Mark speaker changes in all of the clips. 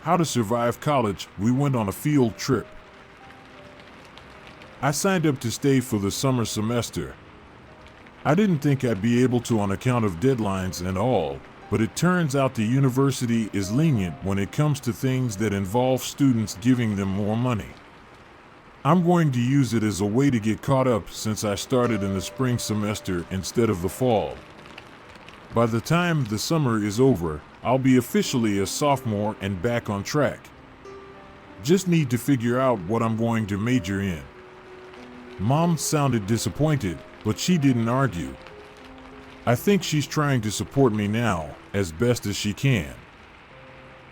Speaker 1: How to Survive College, we went on a field trip. I signed up to stay for the summer semester. I didn't think I'd be able to on account of deadlines and all, but it turns out the university is lenient when it comes to things that involve students giving them more money. I'm going to use it as a way to get caught up since I started in the spring semester instead of the fall. By the time the summer is over, I'll be officially a sophomore and back on track. Just need to figure out what I'm going to major in. Mom sounded disappointed, but she didn't argue. I think she's trying to support me now, as best as she can.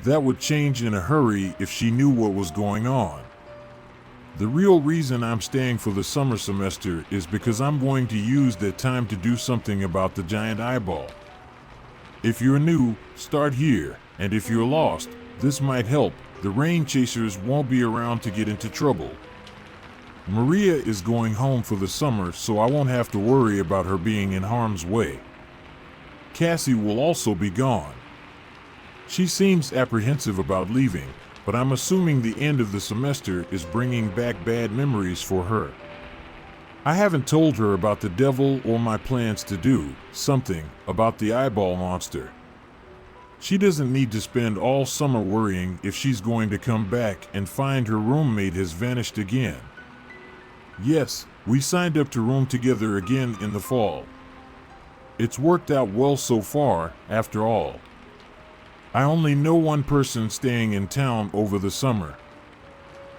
Speaker 1: That would change in a hurry if she knew what was going on. The real reason I'm staying for the summer semester is because I'm going to use that time to do something about the giant eyeball. If you're new, start here, and if you're lost, this might help. The rain chasers won't be around to get into trouble. Maria is going home for the summer, so I won't have to worry about her being in harm's way. Cassie will also be gone. She seems apprehensive about leaving, but I'm assuming the end of the semester is bringing back bad memories for her. I haven't told her about the devil or my plans to do something about the eyeball monster. She doesn't need to spend all summer worrying if she's going to come back and find her roommate has vanished again. Yes, we signed up to room together again in the fall. It's worked out well so far, after all. I only know one person staying in town over the summer.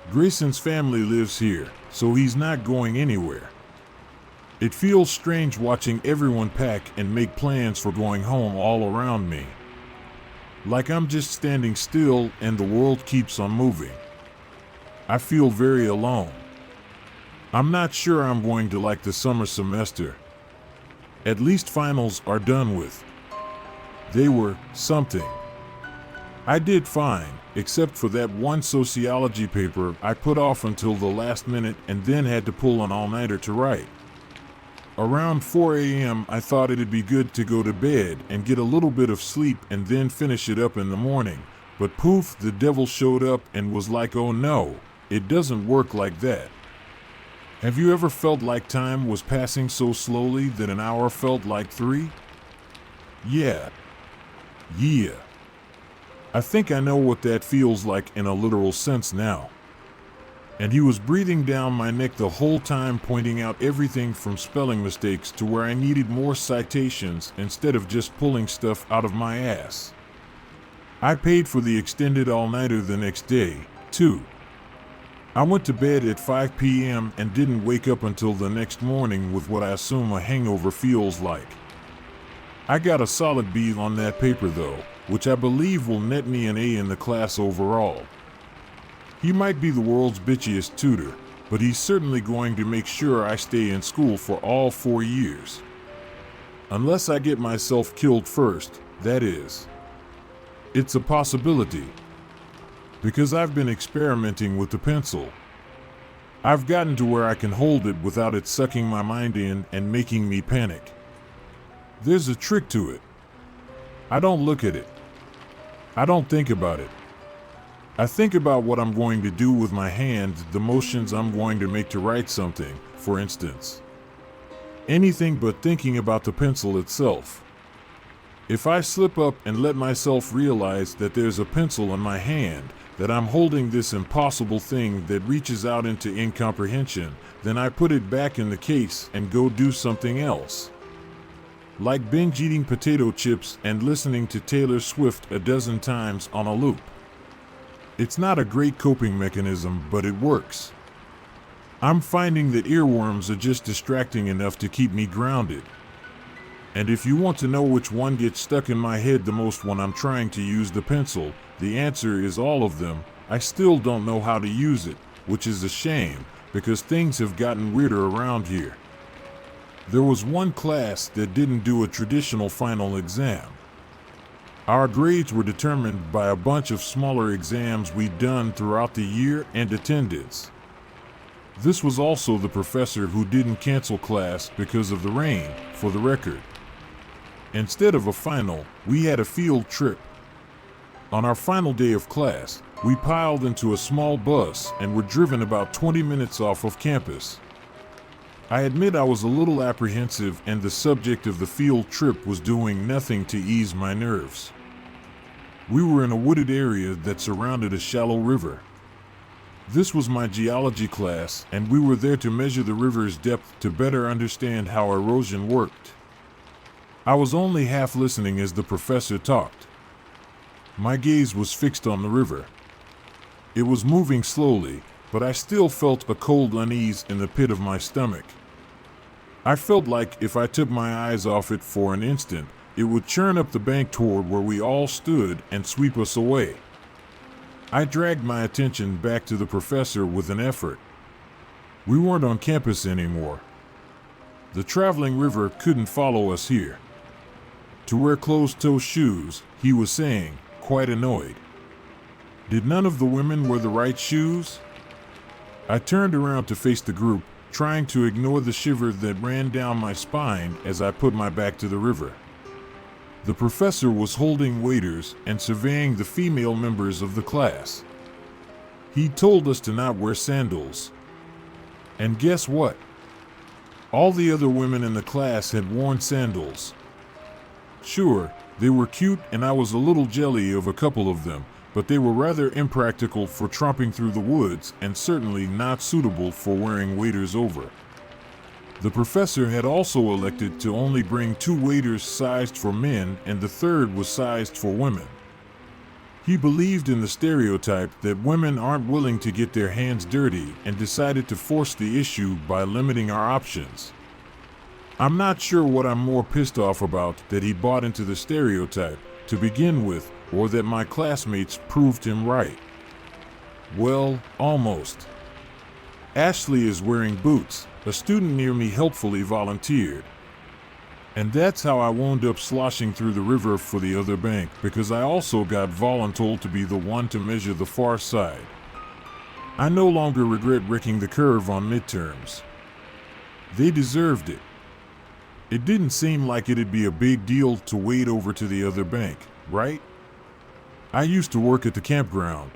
Speaker 1: Grayson's family lives here, so he's not going anywhere. It feels strange watching everyone pack and make plans for going home all around me. Like I'm just standing still and the world keeps on moving. I feel very alone. I'm not sure I'm going to like the summer semester. At least finals are done with. They were something. I did fine, except for that one sociology paper I put off until the last minute and then had to pull an all-nighter to write. Around 4 a.m. I thought it'd be good to go to bed and get a little bit of sleep and then finish it up in the morning, but poof, the devil showed up and was like, oh no, it doesn't work like that. Have you ever felt like time was passing so slowly that an hour felt like 3? Yeah. I think I know what that feels like in a literal sense now. And he was breathing down my neck the whole time, pointing out everything from spelling mistakes to where I needed more citations instead of just pulling stuff out of my ass. I paid for the extended all-nighter the next day, too. I went to bed at 5 p.m. and didn't wake up until the next morning with what I assume a hangover feels like. I got a solid B on that paper though, which I believe will net me an A in the class overall. He might be the world's bitchiest tutor, but he's certainly going to make sure I stay in school for all 4 years. Unless I get myself killed first, that is. It's a possibility. Because I've been experimenting with the pencil. I've gotten to where I can hold it without it sucking my mind in and making me panic. There's a trick to it. I don't look at it. I don't think about it. I think about what I'm going to do with my hand, the motions I'm going to make to write something, for instance. Anything but thinking about the pencil itself. If I slip up and let myself realize that there's a pencil in my hand, that I'm holding this impossible thing that reaches out into incomprehension, then I put it back in the case and go do something else. Like binge eating potato chips and listening to Taylor Swift a dozen times on a loop. It's not a great coping mechanism, but it works. I'm finding that earworms are just distracting enough to keep me grounded. And if you want to know which one gets stuck in my head the most when I'm trying to use the pencil, the answer is all of them. I still don't know how to use it, which is a shame, because things have gotten weirder around here. There was one class that didn't do a traditional final exam. Our grades were determined by a bunch of smaller exams we'd done throughout the year and attendance. This was also the professor who didn't cancel class because of the rain, for the record. Instead of a final, we had a field trip. On our final day of class, We piled into a small bus and were driven about 20 minutes off of campus. I admit I was a little apprehensive, and the subject of the field trip was doing nothing to ease my nerves. We were in a wooded area that surrounded a shallow river. This was my geology class, and we were there to measure the river's depth to better understand how erosion worked. I was only half listening as the professor talked. My gaze was fixed on the river. It was moving slowly, but I still felt a cold unease in the pit of my stomach. I felt like if I took my eyes off it for an instant, it would churn up the bank toward where we all stood and sweep us away. I dragged my attention back to the professor with an effort. We weren't on campus anymore. The traveling river couldn't follow us here. To wear closed-toe shoes, he was saying, quite annoyed. Did none of the women wear the right shoes? I turned around to face the group, trying to ignore the shiver that ran down my spine as I put my back to the river. The professor was holding waders and surveying the female members of the class. He told us to not wear sandals. And guess what? All the other women in the class had worn sandals. Sure, they were cute and I was a little jelly of a couple of them, but they were rather impractical for tromping through the woods and certainly not suitable for wearing waders over. The professor had also elected to only bring 2 waders sized for men, and the third was sized for women. He believed in the stereotype that women aren't willing to get their hands dirty and decided to force the issue by limiting our options. I'm not sure what I'm more pissed off about, that he bought into the stereotype to begin with, or that my classmates proved him right. Well, almost. Ashley is wearing boots, a student near me helpfully volunteered. And that's how I wound up sloshing through the river for the other bank, because I also got voluntold to be the one to measure the far side. I no longer regret wrecking the curve on midterms. They deserved it. It didn't seem like it'd be a big deal to wade over to the other bank, right? I used to work at the campground.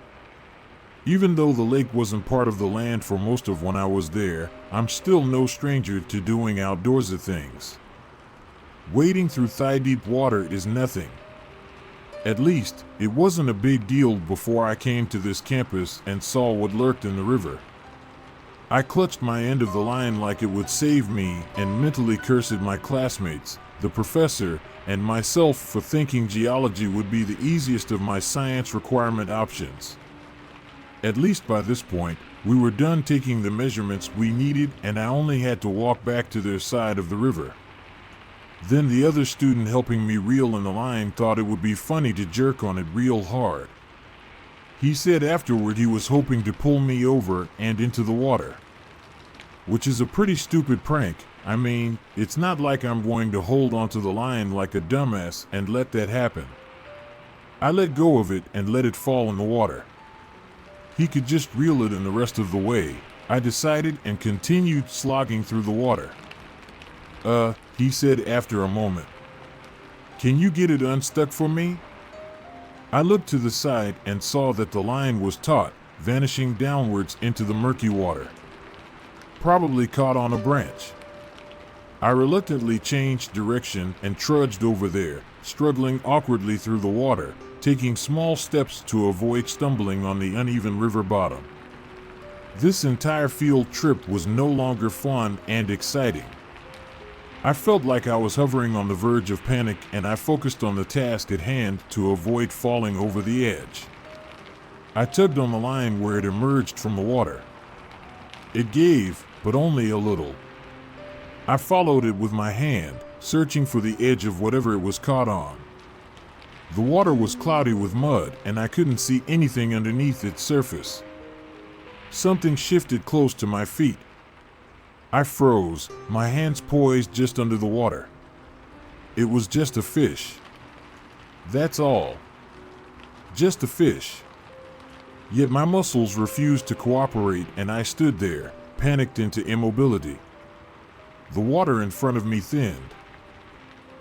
Speaker 1: Even though the lake wasn't part of the land for most of when I was there, I'm still no stranger to doing outdoorsy things. Wading through thigh-deep water is nothing. At least, it wasn't a big deal before I came to this campus and saw what lurked in the river. I clutched my end of the line like it would save me and mentally cursed my classmates, the professor, and myself for thinking geology would be the easiest of my science requirement options. At least by this point, we were done taking the measurements we needed and I only had to walk back to their side of the river. Then the other student helping me reel in the line thought it would be funny to jerk on it real hard. He said afterward he was hoping to pull me over and into the water. Which is a pretty stupid prank. I mean, it's not like I'm going to hold onto the line like a dumbass and let that happen. I let go of it and let it fall in the water. He could just reel it in the rest of the way, I decided, and continued slogging through the water. He said after a moment. Can you get it unstuck for me? I looked to the side and saw that the line was taut, vanishing downwards into the murky water. Probably caught on a branch. I reluctantly changed direction and trudged over there, struggling awkwardly through the water, taking small steps to avoid stumbling on the uneven river bottom. This entire field trip was no longer fun and exciting. I felt like I was hovering on the verge of panic, and I focused on the task at hand to avoid falling over the edge. I tugged on the line where it emerged from the water. It gave, but only a little. I followed it with my hand, searching for the edge of whatever it was caught on. The water was cloudy with mud, and I couldn't see anything underneath its surface. Something shifted close to my feet. I froze, my hands poised just under the water. It was just a fish. That's all. Just a fish. Yet my muscles refused to cooperate, and I stood there, panicked into immobility. The water in front of me thinned.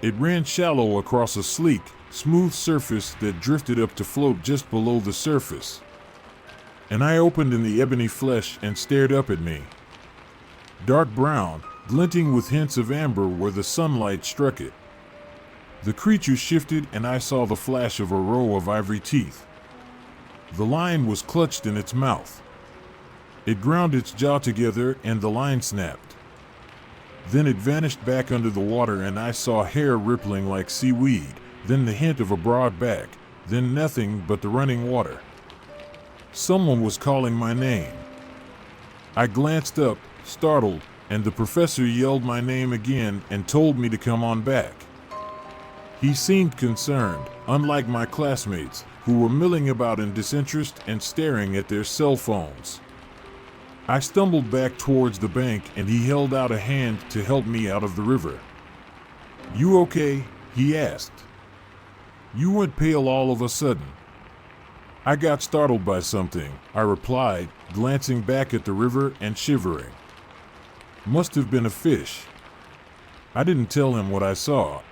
Speaker 1: It ran shallow across a sleek, smooth surface that drifted up to float just below the surface. An eye opened in the ebony flesh and stared up at me. Dark brown, glinting with hints of amber where the sunlight struck it. The creature shifted and I saw the flash of a row of ivory teeth. The line was clutched in its mouth. It ground its jaw together and the line snapped. Then it vanished back under the water and I saw hair rippling like seaweed, then the hint of a broad back, then nothing but the running water. Someone was calling my name. I glanced up, startled, and the professor yelled my name again and told me to come on back. He seemed concerned, unlike my classmates, who were milling about in disinterest and staring at their cell phones. I stumbled back towards the bank and he held out a hand to help me out of the river. "You okay?" he asked. "You went pale all of a sudden." "I got startled by something," I replied, glancing back at the river and shivering. "Must have been a fish." I didn't tell him what I saw.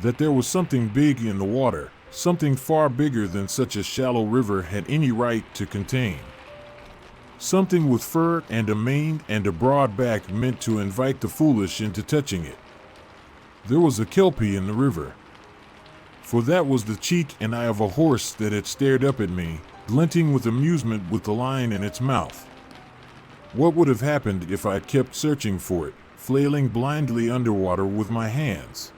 Speaker 1: That there was something big in the water, something far bigger than such a shallow river had any right to contain. Something with fur and a mane and a broad back meant to invite the foolish into touching it. There was a kelpie in the river. For that was the cheek and eye of a horse that had stared up at me, glinting with amusement with the line in its mouth. What would have happened if I'd kept searching for it, flailing blindly underwater with my hands?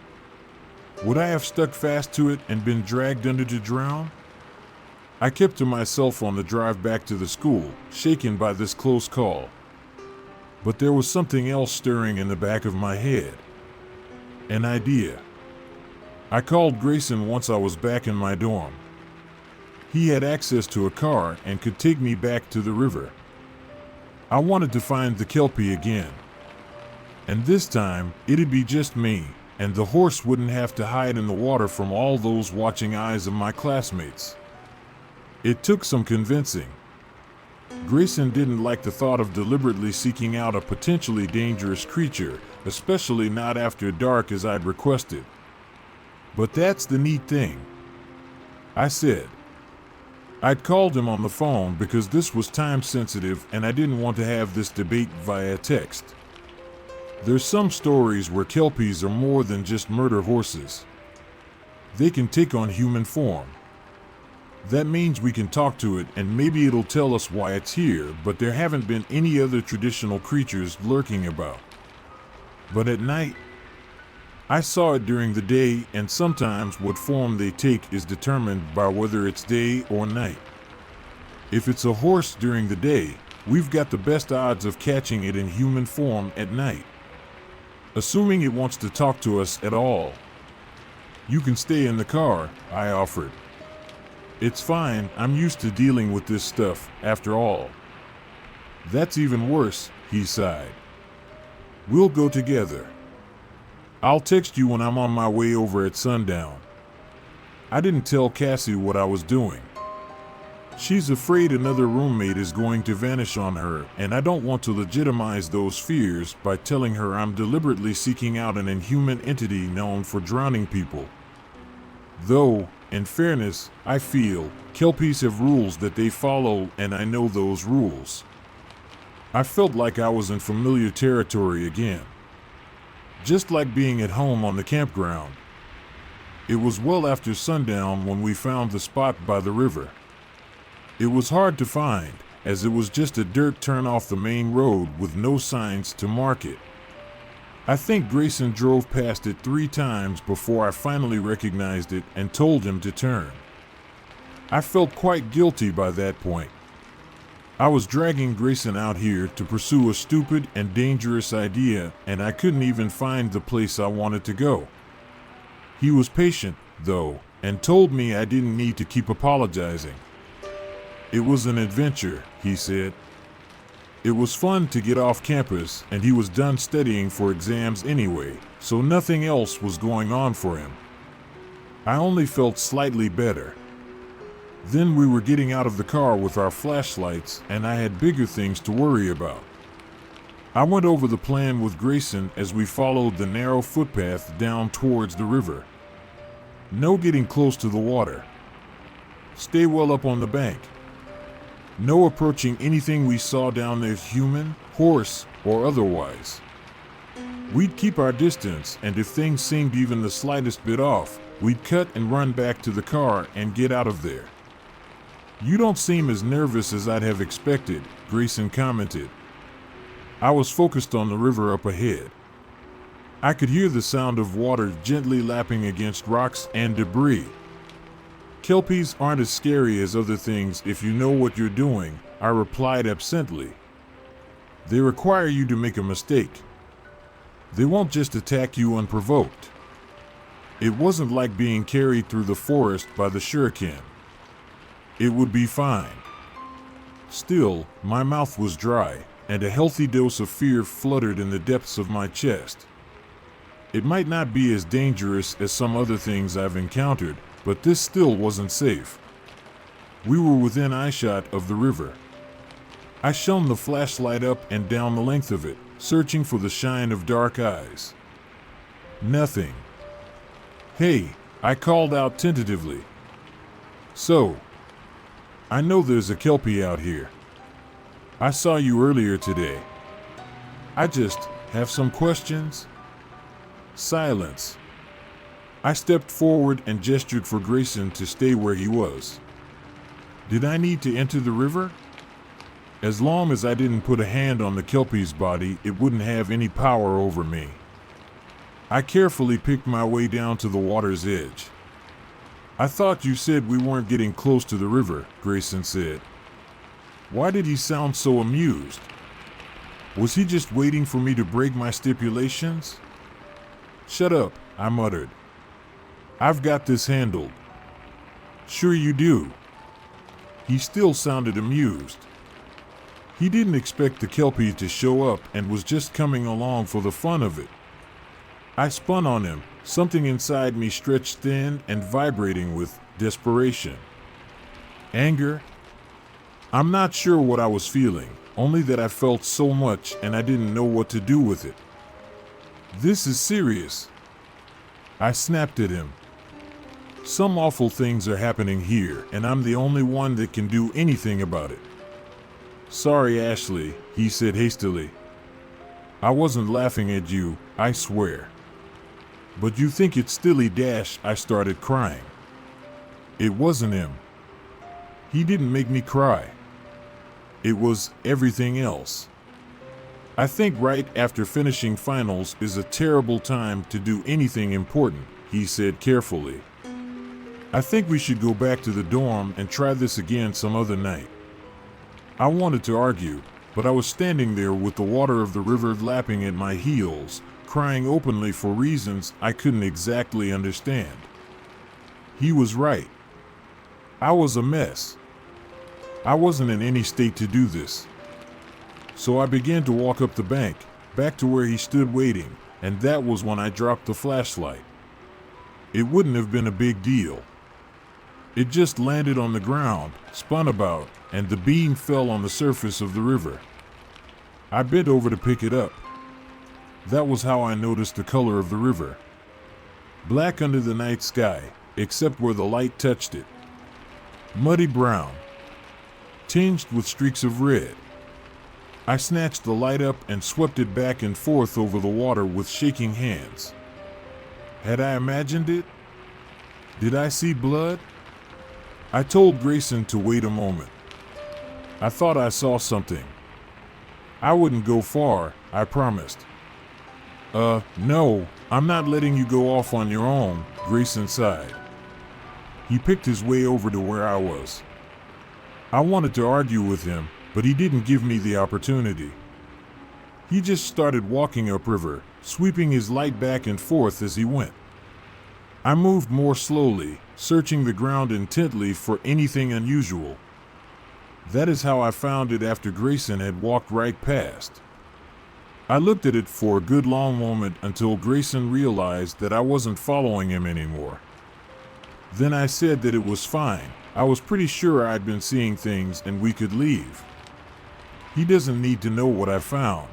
Speaker 1: Would I have stuck fast to it and been dragged under to drown? I kept to myself on the drive back to the school, shaken by this close call. But there was something else stirring in the back of my head. An idea. I called Grayson once I was back in my dorm. He had access to a car and could take me back to the river. I wanted to find the kelpie again. And this time, it'd be just me, and the horse wouldn't have to hide in the water from all those watching eyes of my classmates. It took some convincing. Grayson didn't like the thought of deliberately seeking out a potentially dangerous creature, especially not after dark as I'd requested. But that's the neat thing, I said. I'd called him on the phone because this was time sensitive and I didn't want to have this debate via text. There's some stories where kelpies are more than just murder horses. They can take on human form. That means we can talk to it and maybe it'll tell us why it's here, but there haven't been any other traditional creatures lurking about. But at night, I saw it during the day, and sometimes what form they take is determined by whether it's day or night. If it's a horse during the day, we've got the best odds of catching it in human form at night. Assuming it wants to talk to us at all. "You can stay in the car," I offered. "It's fine, I'm used to dealing with this stuff, after all." "That's even worse," he sighed. "We'll go together. I'll text you when I'm on my way over at sundown." I didn't tell Cassie what I was doing. She's afraid another roommate is going to vanish on her, and I don't want to legitimize those fears by telling her I'm deliberately seeking out an inhuman entity known for drowning people. Though, in fairness, I feel kelpies have rules that they follow, and I know those rules. I felt like I was in familiar territory again. Just like being at home on the campground. It was well after sundown when we found the spot by the river. It was hard to find, as it was just a dirt turn off the main road with no signs to mark it. I think Grayson drove past it 3 times before I finally recognized it and told him to turn. I felt quite guilty by that point. I was dragging Grayson out here to pursue a stupid and dangerous idea, and I couldn't even find the place I wanted to go. He was patient, though, and told me I didn't need to keep apologizing. It was an adventure, he said. It was fun to get off campus, and he was done studying for exams anyway, so nothing else was going on for him. I only felt slightly better. Then we were getting out of the car with our flashlights, and I had bigger things to worry about. I went over the plan with Grayson as we followed the narrow footpath down towards the river. No getting close to the water. Stay well up on the bank. No approaching anything we saw down there, human, horse, or otherwise. We'd keep our distance, and if things seemed even the slightest bit off, we'd cut and run back to the car and get out of there. You don't seem as nervous as I'd have expected, Grayson commented. I was focused on the river up ahead. I could hear the sound of water gently lapping against rocks and debris. Kelpies aren't as scary as other things if you know what you're doing, I replied absently. They require you to make a mistake. They won't just attack you unprovoked. It wasn't like being carried through the forest by the shuriken. It would be fine. Still, my mouth was dry, and a healthy dose of fear fluttered in the depths of my chest. It might not be as dangerous as some other things I've encountered, but this still wasn't safe. We were within eyeshot of the river. I shone the flashlight up and down the length of it, searching for the shine of dark eyes. Nothing. Hey, I called out tentatively. So, I know there's a Kelpie out here. I saw you earlier today. I just have some questions. Silence. I stepped forward and gestured for Grayson to stay where he was. Did I need to enter the river? As long as I didn't put a hand on the Kelpie's body, it wouldn't have any power over me. I carefully picked my way down to the water's edge. I thought you said we weren't getting close to the river, Grayson said. Why did he sound so amused? Was he just waiting for me to break my stipulations? Shut up, I muttered. I've got this handled. Sure you do. He still sounded amused. He didn't expect the Kelpie to show up and was just coming along for the fun of it. I spun on him, something inside me stretched thin and vibrating with desperation. Anger? I'm not sure what I was feeling, only that I felt so much and I didn't know what to do with it. This is serious. I snapped at him. Some awful things are happening here, and I'm the only one that can do anything about it. Sorry, Ashley, he said hastily. I wasn't laughing at you, I swear. But you think it's Stilly Dash, I started crying. It wasn't him. He didn't make me cry. It was everything else. I think right after finishing finals is a terrible time to do anything important, he said carefully. I think we should go back to the dorm and try this again some other night. I wanted to argue, but I was standing there with the water of the river lapping at my heels, crying openly for reasons I couldn't exactly understand. He was right. I was a mess. I wasn't in any state to do this. So I began to walk up the bank, back to where he stood waiting, and that was when I dropped the flashlight. It wouldn't have been a big deal. It just landed on the ground, spun about, and the beam fell on the surface of the river. I bent over to pick it up. That was how I noticed the color of the river. Black under the night sky, except where the light touched it. Muddy brown, tinged with streaks of red. I snatched the light up and swept it back and forth over the water with shaking hands. Had I imagined it? Did I see blood? I told Grayson to wait a moment. I thought I saw something. I wouldn't go far, I promised. No, I'm not letting you go off on your own, Grayson sighed. He picked his way over to where I was. I wanted to argue with him, but he didn't give me the opportunity. He just started walking upriver, sweeping his light back and forth as he went. I moved more slowly, searching the ground intently for anything unusual. That is how I found it after Grayson had walked right past. I looked at it for a good long moment until Grayson realized that I wasn't following him anymore. Then I said that it was fine. I was pretty sure I'd been seeing things and we could leave. He doesn't need to know what I found.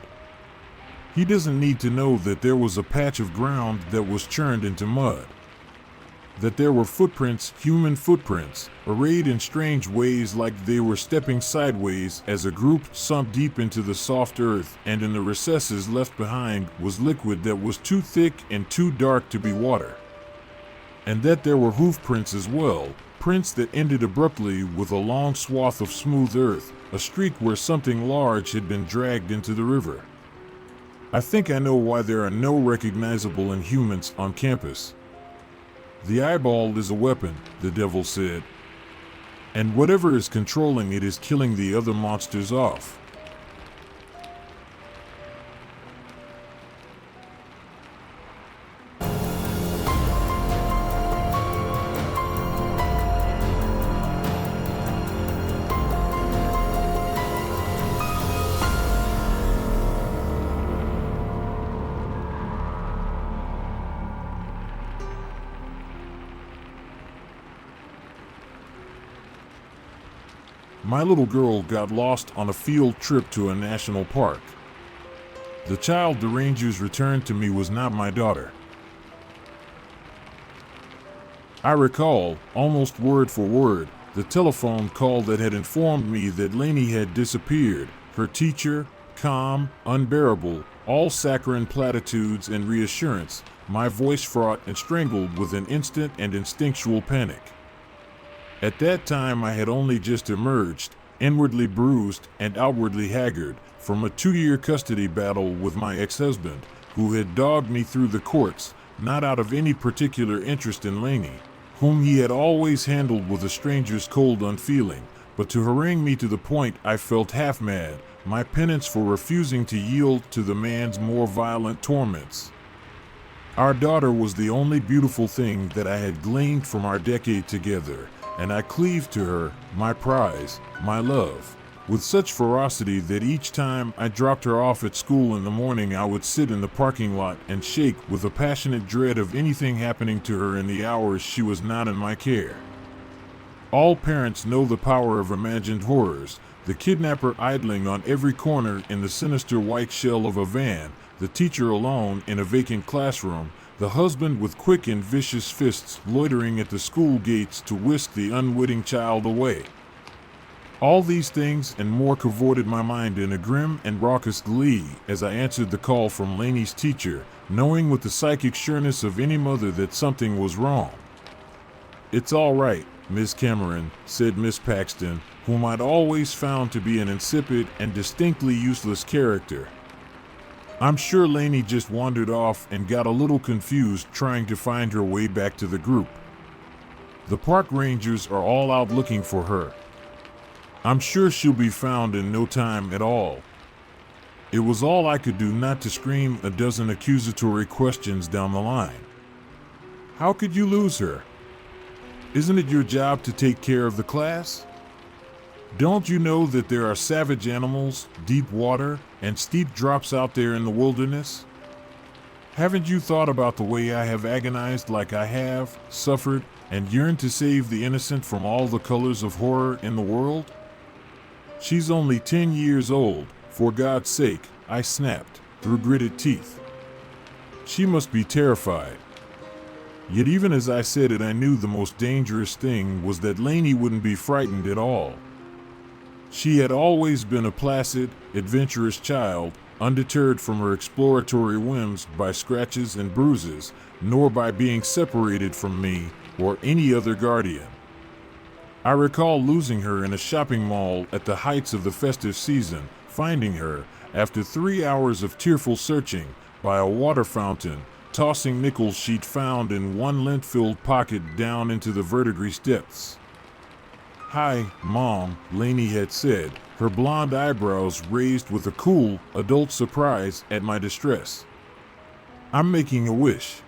Speaker 1: He doesn't need to know that there was a patch of ground that was churned into mud. that there were footprints, human footprints, arrayed in strange ways like they were stepping sideways as a group sunk deep into the soft earth, and in the recesses left behind was liquid that was too thick and too dark to be water. And that there were hoof prints as well, prints that ended abruptly with a long swath of smooth earth, a streak where something large had been dragged into the river. I think I know why there are no recognizable Inhumans on campus. The eyeball is a weapon, the devil said. And whatever is controlling it is killing the other monsters off. My little girl got lost on a field trip to a national park. The child the rangers returned to me was not my daughter. I recall, almost word for word, the telephone call that had informed me that Lainey had disappeared, her teacher, calm, unbearable, all saccharine platitudes and reassurance, my voice fraught and strangled with an instant and instinctual panic. At that time I had only just emerged, inwardly bruised and outwardly haggard, from a 2-year custody battle with my ex-husband, who had dogged me through the courts, not out of any particular interest in Lainey, whom he had always handled with a stranger's cold unfeeling, but to harangue me to the point I felt half mad, my penance for refusing to yield to the man's more violent torments. Our daughter was the only beautiful thing that I had gleaned from our decade together, and I cleaved to her, my prize, my love, with such ferocity that each time I dropped her off at school in the morning I would sit in the parking lot and shake with a passionate dread of anything happening to her in the hours she was not in my care. All parents know the power of imagined horrors, the kidnapper idling on every corner in the sinister white shell of a van, the teacher alone in a vacant classroom, the husband with quick and vicious fists loitering at the school gates to whisk the unwitting child away. All these things and more cavorted my mind in a grim and raucous glee as I answered the call from Lainey's teacher, knowing with the psychic sureness of any mother that something was wrong. "It's all right, Miss Cameron," said Miss Paxton, whom I'd always found to be an insipid and distinctly useless character. "I'm sure Lainey just wandered off and got a little confused trying to find her way back to the group. The park rangers are all out looking for her. I'm sure she'll be found in no time at all." It was all I could do not to scream a dozen accusatory questions down the line. "How could you lose her? Isn't it your job to take care of the class? Don't you know that there are savage animals, deep water, and steep drops out there in the wilderness? Haven't you thought about the way I have agonized like I have, suffered, and yearned to save the innocent from all the colors of horror in the world? She's only 10 years old, for God's sake," I snapped, through gritted teeth. "She must be terrified." Yet even as I said it, I knew the most dangerous thing was that Lainey wouldn't be frightened at all. She had always been a placid, adventurous child, undeterred from her exploratory whims by scratches and bruises, nor by being separated from me or any other guardian. I recall losing her in a shopping mall at the heights of the festive season, finding her, after 3 hours of tearful searching, by a water fountain, tossing nickels she'd found in one lint-filled pocket down into the verdigris depths. "Hi, Mom," Lainey had said, her blonde eyebrows raised with a cool, adult surprise at my distress. "I'm making a wish.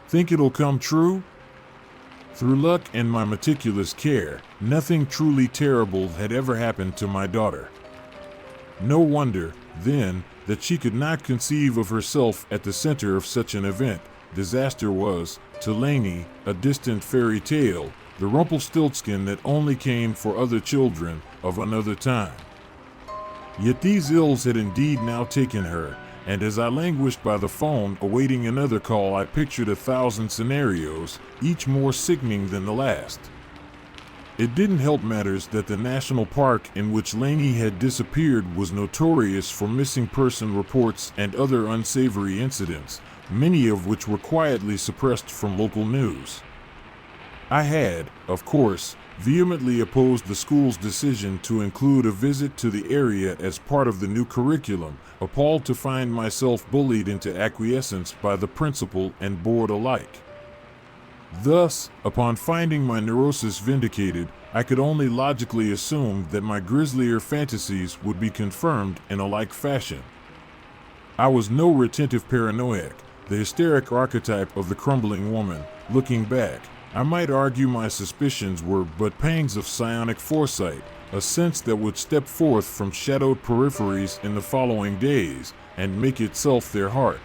Speaker 1: Think it'll come true?" Through luck and my meticulous care, nothing truly terrible had ever happened to my daughter. No wonder, then, that she could not conceive of herself at the center of such an event. Disaster was, to Lainey, a distant fairy tale, the Rumpelstiltskin that only came for other children of another time. Yet these ills had indeed now taken her, and as I languished by the phone awaiting another call, I pictured 1,000 scenarios, each more sickening than the last. It didn't help matters that the national park in which Laney had disappeared was notorious for missing person reports and other unsavory incidents, many of which were quietly suppressed from local news. I had, of course, vehemently opposed the school's decision to include a visit to the area as part of the new curriculum, appalled to find myself bullied into acquiescence by the principal and board alike. Thus, upon finding my neurosis vindicated, I could only logically assume that my grislier fantasies would be confirmed in a like fashion. I was no retentive paranoiac, the hysteric archetype of the crumbling woman. Looking back, I might argue my suspicions were but pangs of psionic foresight, a sense that would step forth from shadowed peripheries in the following days and make itself their heart.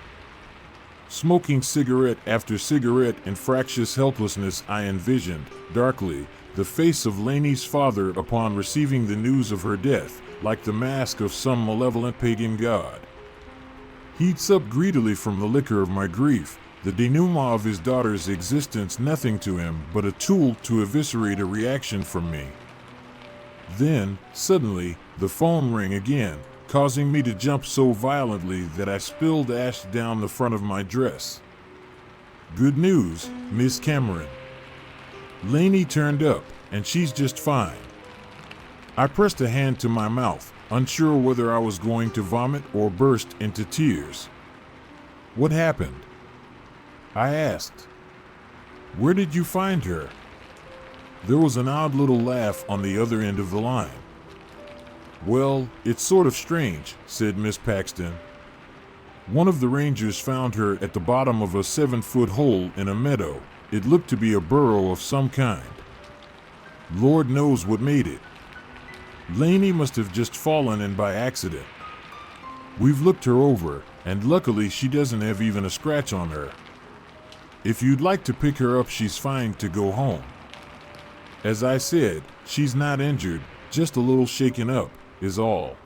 Speaker 1: Smoking cigarette after cigarette in fractious helplessness, I envisioned, darkly, the face of Laney's father upon receiving the news of her death, like the mask of some malevolent pagan god. He'd sup greedily from the liquor of my grief, the denouement of his daughter's existence nothing to him but a tool to eviscerate a reaction from me. Then, suddenly, the phone rang again, causing me to jump so violently that I spilled ash down the front of my dress. "Good news, Miss Cameron. Laney turned up, and she's just fine." I pressed a hand to my mouth, unsure whether I was going to vomit or burst into tears. "What happened?" I asked. "Where did you find her?" There was an odd little laugh on the other end of the line. "Well, it's sort of strange," said Miss Paxton. "One of the rangers found her at the bottom of a 7-foot hole in a meadow. It looked to be a burrow of some kind. Lord knows what made it. Laney must have just fallen in by accident. We've looked her over, and luckily she doesn't have even a scratch on her. If you'd like to pick her up, she's fine to go home. As I said, she's not injured, just a little shaken up, is all."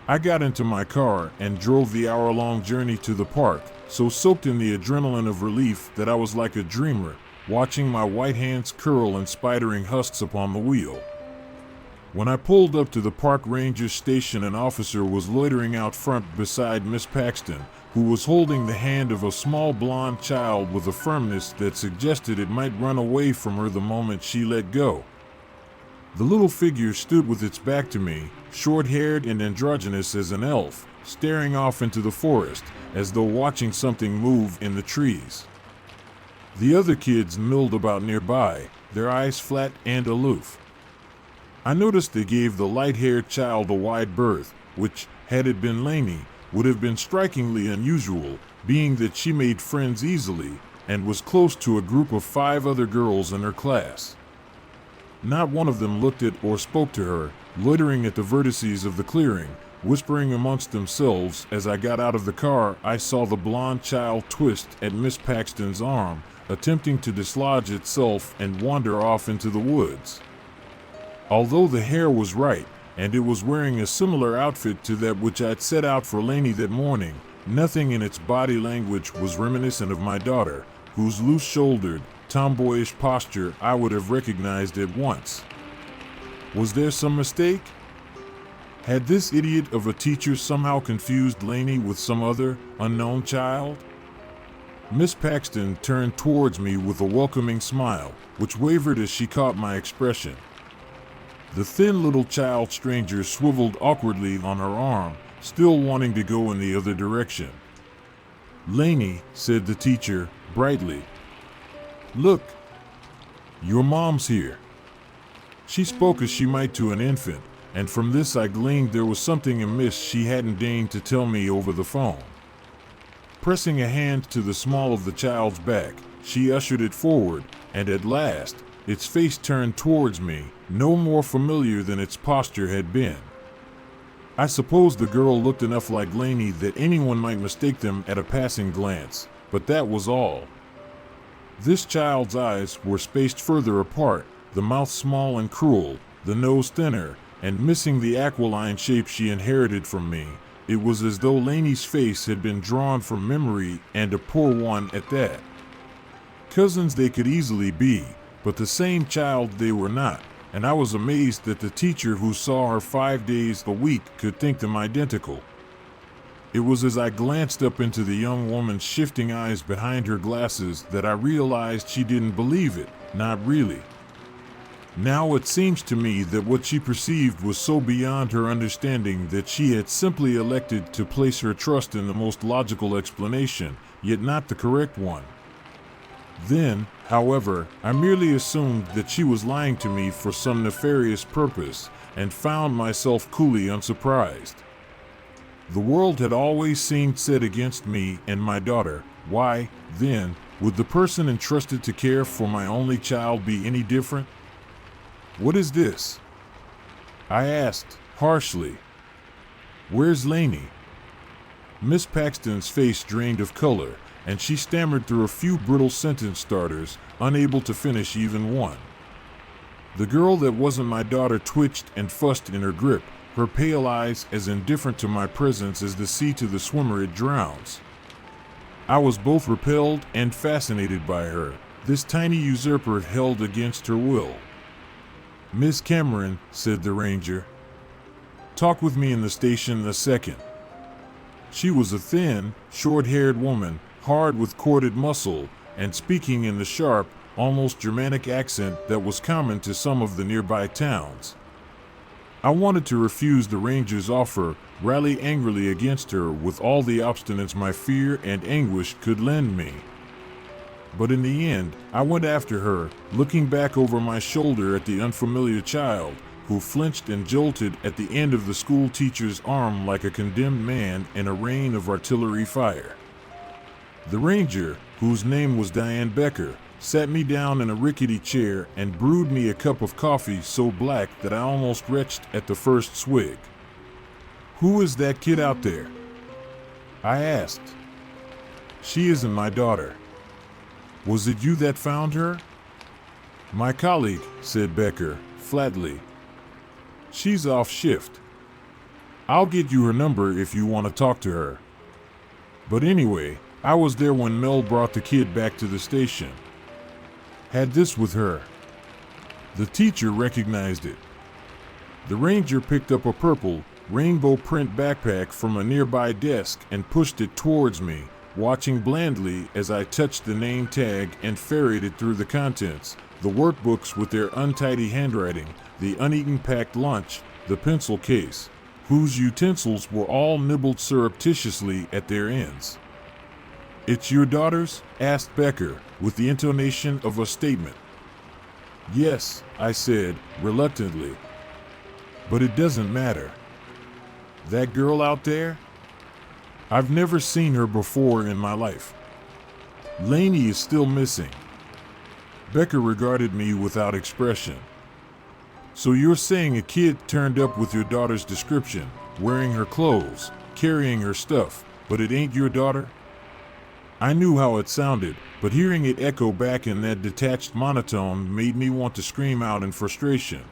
Speaker 1: I got into my car and drove the hour-long journey to the park, so soaked in the adrenaline of relief that I was like a dreamer, watching my white hands curl in spidering husks upon the wheel. When I pulled up to the park ranger's station, an officer was loitering out front beside Miss Paxton, who was holding the hand of a small blonde child with a firmness that suggested it might run away from her the moment she let go. The little figure stood with its back to me, short-haired and androgynous as an elf, staring off into the forest, as though watching something move in the trees. The other kids milled about nearby, their eyes flat and aloof. I noticed they gave the light-haired child a wide berth, which, had it been Laney, would have been strikingly unusual, being that she made friends easily and was close to a group of 5 other girls in her class. Not one of them looked at or spoke to her, loitering at the vertices of the clearing, whispering amongst themselves. As I got out of the car, I saw the blonde child twist at Miss Paxton's arm, attempting to dislodge itself and wander off into the woods. Although the hair was right, and it was wearing a similar outfit to that which I'd set out for Laney that morning, nothing in its body language was reminiscent of my daughter, whose loose-shouldered, tomboyish posture I would have recognized at once. Was there some mistake? Had this idiot of a teacher somehow confused Laney with some other, unknown child? Miss Paxton turned towards me with a welcoming smile, which wavered as she caught my expression. The thin little child stranger swiveled awkwardly on her arm, still wanting to go in the other direction. "Laney," said the teacher, brightly. "Look, your mom's here." She spoke as she might to an infant, and from this I gleaned there was something amiss she hadn't deigned to tell me over the phone. Pressing a hand to the small of the child's back, she ushered it forward, and at last, its face turned towards me, no more familiar than its posture had been. I suppose the girl looked enough like Laney that anyone might mistake them at a passing glance, but that was all. This child's eyes were spaced further apart, the mouth small and cruel, the nose thinner, and missing the aquiline shape she inherited from me. It was as though Laney's face had been drawn from memory, and a poor one at that. Cousins they could easily be, but the same child they were not, and I was amazed that the teacher who saw her 5 days a week could think them identical. It was as I glanced up into the young woman's shifting eyes behind her glasses that I realized she didn't believe it, not really. Now it seems to me that what she perceived was so beyond her understanding that she had simply elected to place her trust in the most logical explanation, yet not the correct one. Then, however, I merely assumed that she was lying to me for some nefarious purpose, and found myself coolly unsurprised. The world had always seemed set against me and my daughter. Why, then, would the person entrusted to care for my only child be any different? "What is this?" I asked, harshly. "Where's Laney?" Miss Paxton's face drained of color, and she stammered through a few brittle sentence starters, unable to finish even one. The girl that wasn't my daughter twitched and fussed in her grip, her pale eyes as indifferent to my presence as the sea to the swimmer it drowns. I was both repelled and fascinated by her, this tiny usurper held against her will. "Miss Cameron," said the ranger. "Talk with me in the station a second." She was a thin, short-haired woman, hard with corded muscle, and speaking in the sharp, almost Germanic accent that was common to some of the nearby towns. I wanted to refuse the ranger's offer, rally angrily against her with all the obstinance my fear and anguish could lend me. But in the end, I went after her, looking back over my shoulder at the unfamiliar child, who flinched and jolted at the end of the school teacher's arm like a condemned man in a rain of artillery fire. The ranger, whose name was Diane Becker, sat me down in a rickety chair and brewed me a cup of coffee so black that I almost retched at the first swig. "Who is that kid out there?" I asked. "She isn't my daughter." "Was it you that found her?" "My colleague," said Becker, flatly. "She's off shift. I'll get you her number if you want to talk to her. But anyway, I was there when Mel brought the kid back to the station. Had this with her." The teacher recognized it. The ranger picked up a purple, rainbow print backpack from a nearby desk and pushed it towards me, watching blandly as I touched the name tag and ferreted through the contents, the workbooks with their untidy handwriting, the uneaten packed lunch, the pencil case, whose utensils were all nibbled surreptitiously at their ends. "It's your daughter's?" asked Becker, with the intonation of a statement. "Yes," I said, reluctantly. "But it doesn't matter." "That girl out there? I've never seen her before in my life. Laney is still missing." Becker regarded me without expression. "So you're saying a kid turned up with your daughter's description, wearing her clothes, carrying her stuff, but it ain't your daughter?" I knew how it sounded, but hearing it echo back in that detached monotone made me want to scream out in frustration.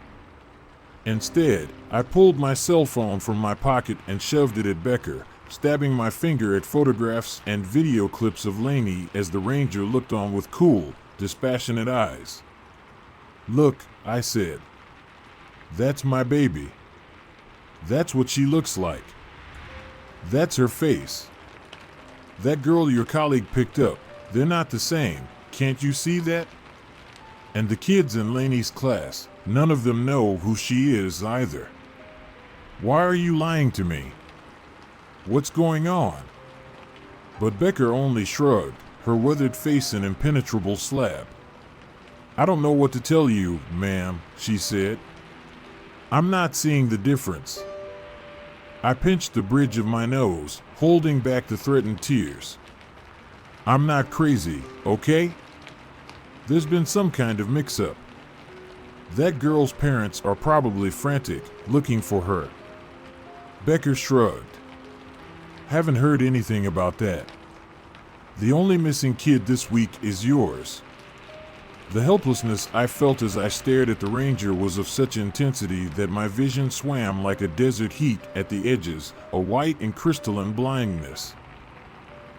Speaker 1: Instead, I pulled my cell phone from my pocket and shoved it at Becker, stabbing my finger at photographs and video clips of Laney as the ranger looked on with cool, dispassionate eyes. "Look," I said. "That's my baby. That's what she looks like. That's her face. That girl your colleague picked up, they're not the same, can't you see that? And the kids in Laney's class, none of them know who she is either. Why are you lying to me? What's going on?" But Becker only shrugged, her weathered face an impenetrable slab. "I don't know what to tell you, ma'am," she said. "I'm not seeing the difference." I pinched the bridge of my nose, holding back the threatened tears. "I'm not crazy, okay? There's been some kind of mix-up. That girl's parents are probably frantic, looking for her." Becker shrugged. "Haven't heard anything about that. The only missing kid this week is yours." The helplessness I felt as I stared at the ranger was of such intensity that my vision swam like a desert heat at the edges, a white and crystalline blindness.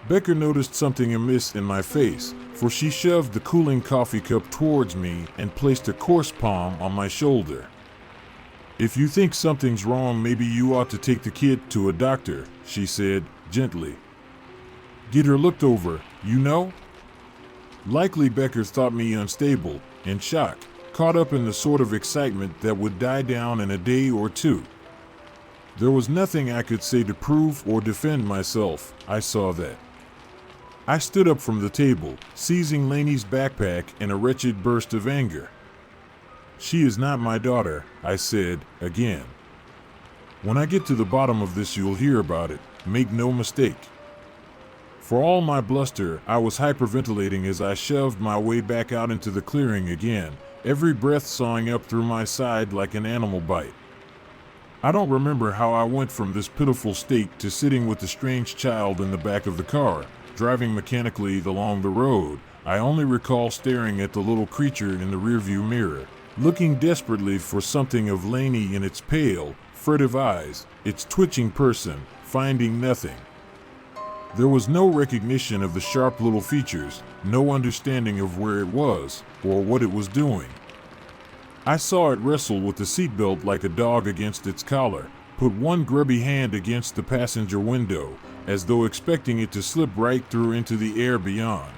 Speaker 1: Becker noticed something amiss in my face, for she shoved the cooling coffee cup towards me and placed a coarse palm on my shoulder. "If you think something's wrong, maybe you ought to take the kid to a doctor," she said, gently. "Get her looked over, you know?" Likely Becker thought me unstable, in shock, caught up in the sort of excitement that would die down in a day or two. There was nothing I could say to prove or defend myself, I saw that. I stood up from the table, seizing Laney's backpack in a wretched burst of anger. "She is not my daughter," I said, again. "When I get to the bottom of this, you'll hear about it, make no mistake." For all my bluster, I was hyperventilating as I shoved my way back out into the clearing again, every breath sawing up through my side like an animal bite. I don't remember how I went from this pitiful state to sitting with the strange child in the back of the car, driving mechanically along the road. I only recall staring at the little creature in the rearview mirror, looking desperately for something of Laney in its pale, furtive eyes, its twitching person, finding nothing. There was no recognition of the sharp little features, no understanding of where it was, or what it was doing. I saw it wrestle with the seatbelt like a dog against its collar, put one grubby hand against the passenger window, as though expecting it to slip right through into the air beyond.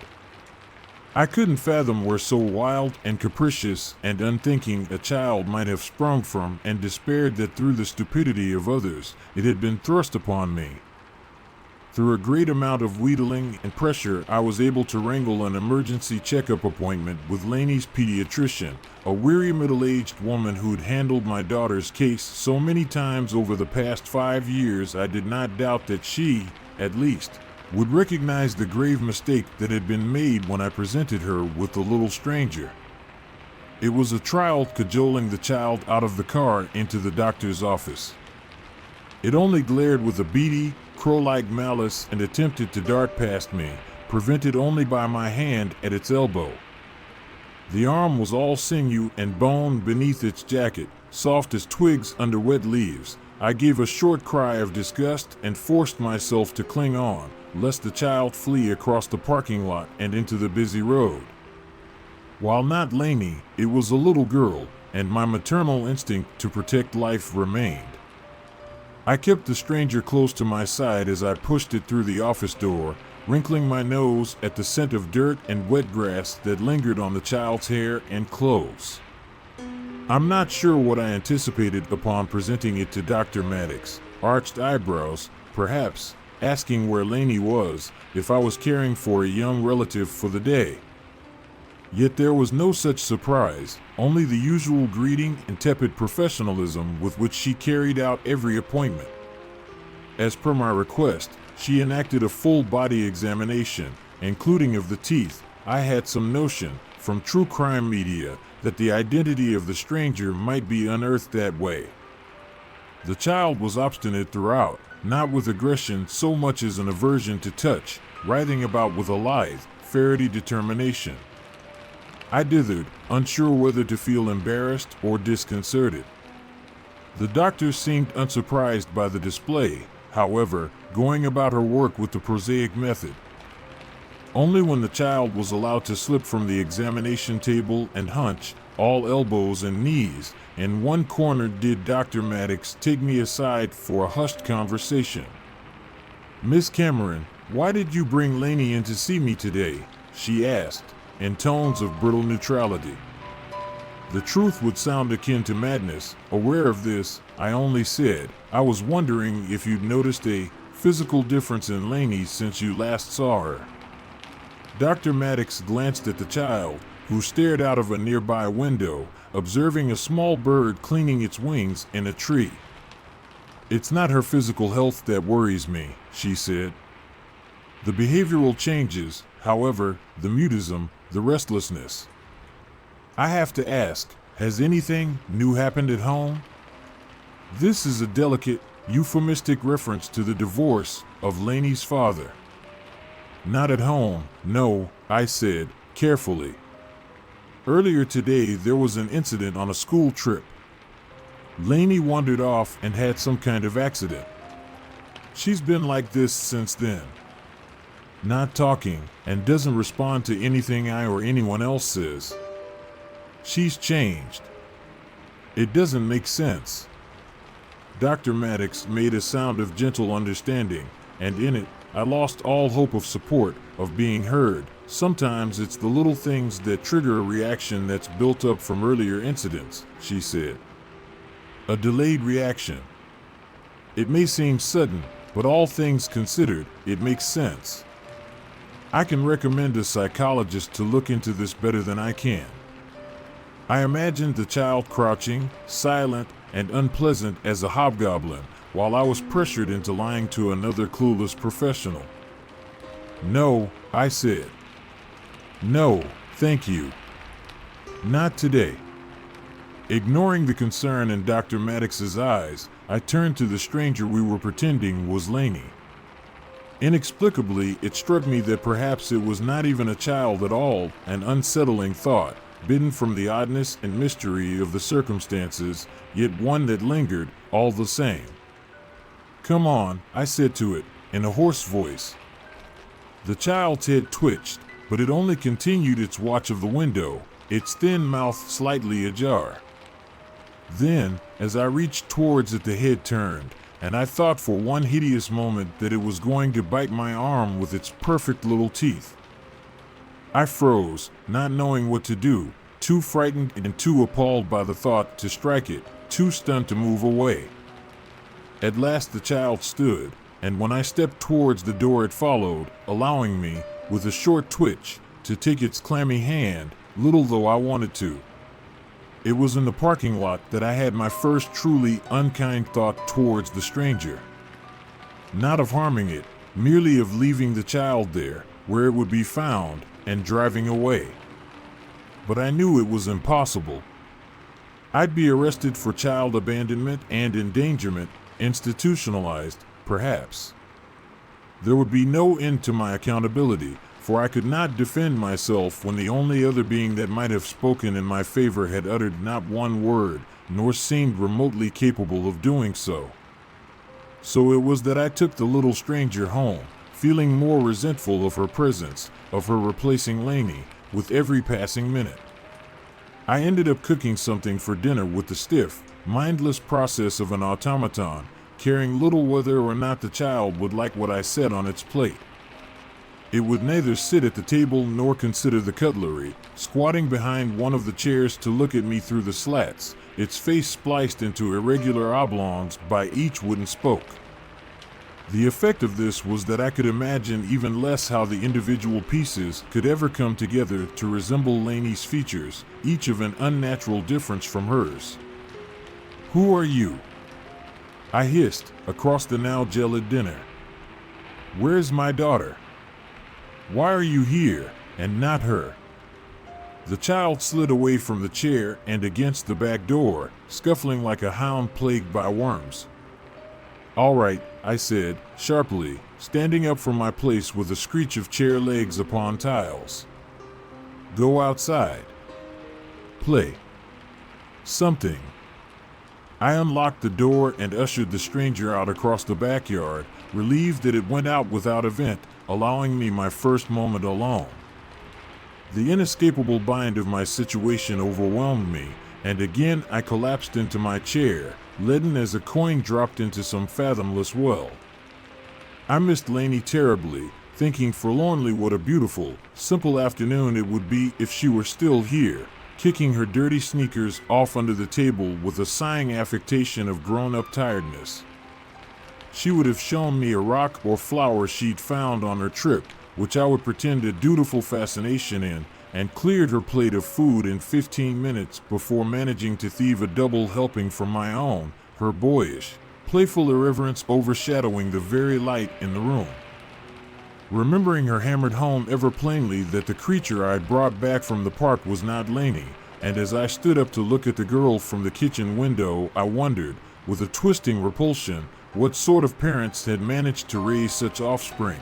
Speaker 1: I couldn't fathom where so wild and capricious and unthinking a child might have sprung from, and despaired that through the stupidity of others, it had been thrust upon me. Through a great amount of wheedling and pressure, I was able to wrangle an emergency checkup appointment with Laney's pediatrician, a weary middle-aged woman who'd handled my daughter's case so many times over the past 5 years I did not doubt that she, at least, would recognize the grave mistake that had been made when I presented her with the little stranger. It was a trial cajoling the child out of the car into the doctor's office. It only glared with a beady, crow-like malice and attempted to dart past me, prevented only by my hand at its elbow. The arm was all sinew and bone beneath its jacket, soft as twigs under wet leaves. I gave a short cry of disgust and forced myself to cling on, lest the child flee across the parking lot and into the busy road. While not Laney, it was a little girl, and my maternal instinct to protect life remained. I kept the stranger close to my side as I pushed it through the office door, wrinkling my nose at the scent of dirt and wet grass that lingered on the child's hair and clothes. I'm not sure what I anticipated upon presenting it to Dr. Maddox, arched eyebrows, perhaps, asking where Laney was, if I was caring for a young relative for the day. Yet there was no such surprise, only the usual greeting and tepid professionalism with which she carried out every appointment. As per my request, she enacted a full body examination, including of the teeth. I had some notion, from true crime media, that the identity of the stranger might be unearthed that way. The child was obstinate throughout, not with aggression so much as an aversion to touch, writhing about with a lithe, ferrety determination. I dithered, unsure whether to feel embarrassed or disconcerted. The doctor seemed unsurprised by the display, however, going about her work with the prosaic method. Only when the child was allowed to slip from the examination table and hunch, all elbows and knees, in one corner did Dr. Maddox take me aside for a hushed conversation. "Miss Cameron, why did you bring Laney in to see me today?" she asked, in tones of brittle neutrality. The truth would sound akin to madness. Aware of this, I only said, "I was wondering if you'd noticed a physical difference in Laney since you last saw her." Dr. Maddox glanced at the child, who stared out of a nearby window, observing a small bird cleaning its wings in a tree. "It's not her physical health that worries me," she said. "The behavioral changes, however, the mutism, the restlessness. I have to ask, has anything new happened at home?" This is a delicate, euphemistic reference to the divorce of Laney's father. "Not at home, no," I said, carefully. Earlier today, there was an incident on a school trip. Lainey wandered off and had some kind of accident. She's been like this since then. Not talking and doesn't respond to anything I or anyone else says. She's changed. It doesn't make sense. Dr. Maddox made a sound of gentle understanding, and in it, I lost all hope of support, of being heard. Sometimes it's the little things that trigger a reaction that's built up from earlier incidents, she said. A delayed reaction. It may seem sudden, but all things considered, it makes sense. I can recommend a psychologist to look into this better than I can. I imagined the child crouching, silent, and unpleasant as a hobgoblin, while I was pressured into lying to another clueless professional. No, I said. No, thank you. Not today. Ignoring the concern in Dr. Maddox's eyes, I turned to the stranger we were pretending was Lainey. Inexplicably, it struck me that perhaps it was not even a child at all, an unsettling thought, bidden from the oddness and mystery of the circumstances, yet one that lingered, all the same. Come on, I said to it, in a hoarse voice. The child's head twitched, but it only continued its watch of the window, its thin mouth slightly ajar. Then, as I reached towards it, the head turned, and I thought for one hideous moment that it was going to bite my arm with its perfect little teeth. I froze, not knowing what to do, too frightened and too appalled by the thought to strike it, too stunned to move away. At last the child stood, and when I stepped towards the door it followed, allowing me, with a short twitch, to take its clammy hand, little though I wanted to. It was in the parking lot that I had my first truly unkind thought towards the stranger. Not of harming it, merely of leaving the child there, where it would be found, and driving away. But I knew it was impossible. I'd be arrested for child abandonment and endangerment, institutionalized, perhaps. There would be no end to my accountability, for I could not defend myself when the only other being that might have spoken in my favor had uttered not one word, nor seemed remotely capable of doing so. So it was that I took the little stranger home, feeling more resentful of her presence, of her replacing Lainey, with every passing minute. I ended up cooking something for dinner with the stiff, mindless process of an automaton, caring little whether or not the child would like what I set on its plate. It would neither sit at the table nor consider the cutlery, squatting behind one of the chairs to look at me through the slats, its face spliced into irregular oblongs by each wooden spoke. The effect of this was that I could imagine even less how the individual pieces could ever come together to resemble Lainey's features, each of an unnatural difference from hers. "Who are you?" I hissed, across the now gelid dinner. "Where's my daughter? Why are you here, and not her?" The child slid away from the chair and against the back door, scuffling like a hound plagued by worms. "All right," I said, sharply, standing up from my place with a screech of chair legs upon tiles. "Go outside. Play. Something." I unlocked the door and ushered the stranger out across the backyard, relieved that it went out without event, allowing me my first moment alone. The inescapable bind of my situation overwhelmed me, and again I collapsed into my chair, leaden as a coin dropped into some fathomless well. I missed Lainey terribly, thinking forlornly what a beautiful, simple afternoon it would be if she were still here, kicking her dirty sneakers off under the table with a sighing affectation of grown-up tiredness. She would have shown me a rock or flower she'd found on her trip, which I would pretend a dutiful fascination in, and cleared her plate of food in 15 minutes before managing to thieve a double helping from my own, her boyish, playful irreverence overshadowing the very light in the room. Remembering her hammered home ever plainly that the creature I had brought back from the park was not Lainey, and as I stood up to look at the girl from the kitchen window, I wondered, with a twisting repulsion, what sort of parents had managed to raise such offspring.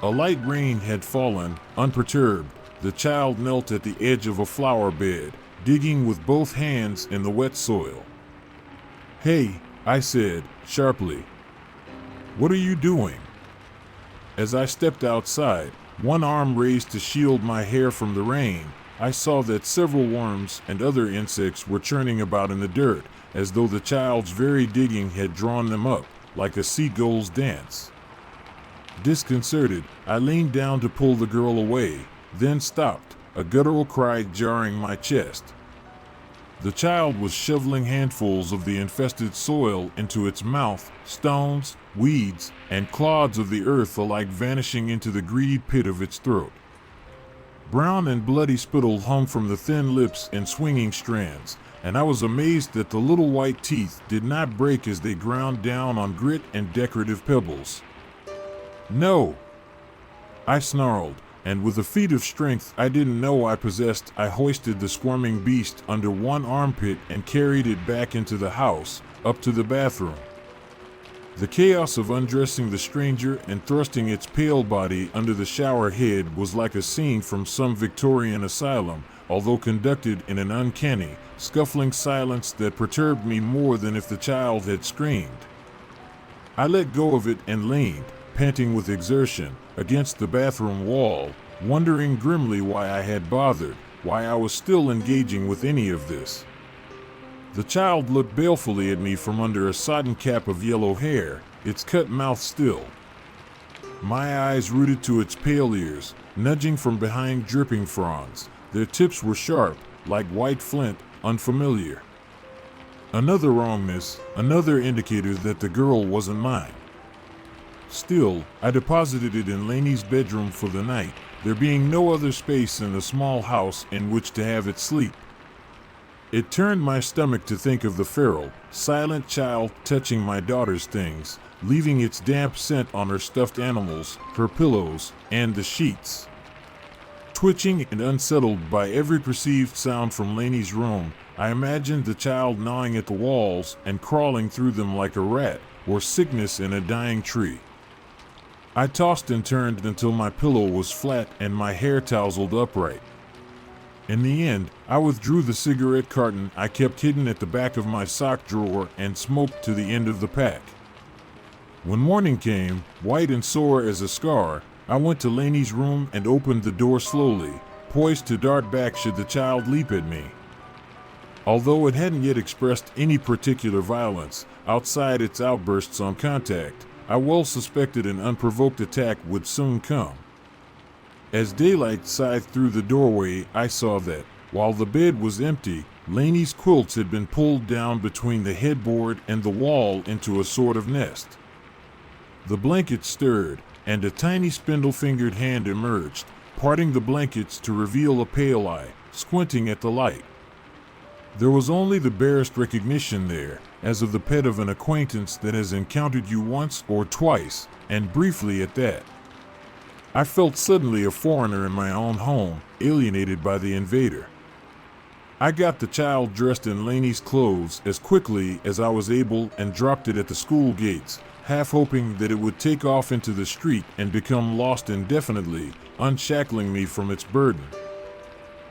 Speaker 1: A light rain had fallen, unperturbed, the child knelt at the edge of a flower bed, digging with both hands in the wet soil. "Hey," I said, sharply. "What are you doing?" As I stepped outside, one arm raised to shield my hair from the rain, I saw that several worms and other insects were churning about in the dirt, as though the child's very digging had drawn them up, like a seagull's dance. Disconcerted, I leaned down to pull the girl away, then stopped, a guttural cry jarring my chest. The child was shoveling handfuls of the infested soil into its mouth, stones, weeds, and clods of the earth alike vanishing into the greedy pit of its throat. Brown and bloody spittle hung from the thin lips in swinging strands, and I was amazed that the little white teeth did not break as they ground down on grit and decorative pebbles. "No!" I snarled, and with a feat of strength I didn't know I possessed, I hoisted the squirming beast under one armpit and carried it back into the house, up to the bathroom. The chaos of undressing the stranger and thrusting its pale body under the shower head was like a scene from some Victorian asylum, although conducted in an uncanny, scuffling silence that perturbed me more than if the child had screamed. I let go of it and leaned, panting with exertion, against the bathroom wall, wondering grimly why I had bothered, why I was still engaging with any of this. The child looked balefully at me from under a sodden cap of yellow hair, its cut mouth still. My eyes rooted to its pale ears, nudging from behind dripping fronds. Their tips were sharp, like white flint, unfamiliar. Another wrongness, another indicator that the girl wasn't mine. Still, I deposited it in Laney's bedroom for the night, there being no other space in the small house in which to have it sleep. It turned my stomach to think of the feral, silent child touching my daughter's things, leaving its damp scent on her stuffed animals, her pillows, and the sheets. Twitching and unsettled by every perceived sound from Laney's room, I imagined the child gnawing at the walls and crawling through them like a rat, or sickness in a dying tree. I tossed and turned until my pillow was flat and my hair tousled upright. In the end, I withdrew the cigarette carton I kept hidden at the back of my sock drawer and smoked to the end of the pack. When morning came, white and sore as a scar, I went to Laney's room and opened the door slowly, poised to dart back should the child leap at me. Although it hadn't yet expressed any particular violence, outside its outbursts on contact, I well suspected an unprovoked attack would soon come. As daylight scythed through the doorway, I saw that, while the bed was empty, Laney's quilts had been pulled down between the headboard and the wall into a sort of nest. The blankets stirred, and a tiny spindle-fingered hand emerged, parting the blankets to reveal a pale eye, squinting at the light. There was only the barest recognition there, as of the pet of an acquaintance that has encountered you once or twice, and briefly at that. I felt suddenly a foreigner in my own home, alienated by the invader. I got the child dressed in Laney's clothes as quickly as I was able and dropped it at the school gates, half hoping that it would take off into the street and become lost indefinitely, unshackling me from its burden.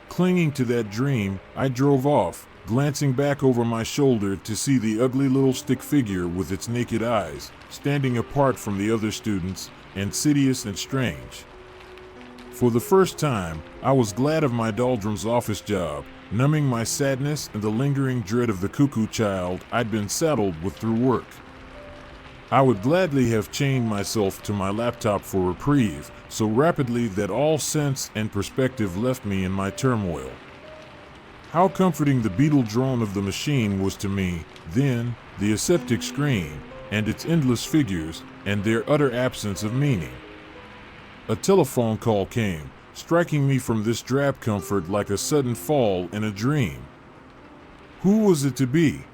Speaker 1: Clinging to that dream, I drove off, glancing back over my shoulder to see the ugly little stick figure with its naked eyes, standing apart from the other students, insidious and strange. For the first time, I was glad of my doldrums office job, numbing my sadness and the lingering dread of the cuckoo child I'd been saddled with through work. I would gladly have chained myself to my laptop for reprieve, so rapidly that all sense and perspective left me in my turmoil. How comforting the beetle drone of the machine was to me, then, the aseptic screen, and its endless figures, and their utter absence of meaning. A telephone call came, striking me from this drab comfort like a sudden fall in a dream. Who was it to be?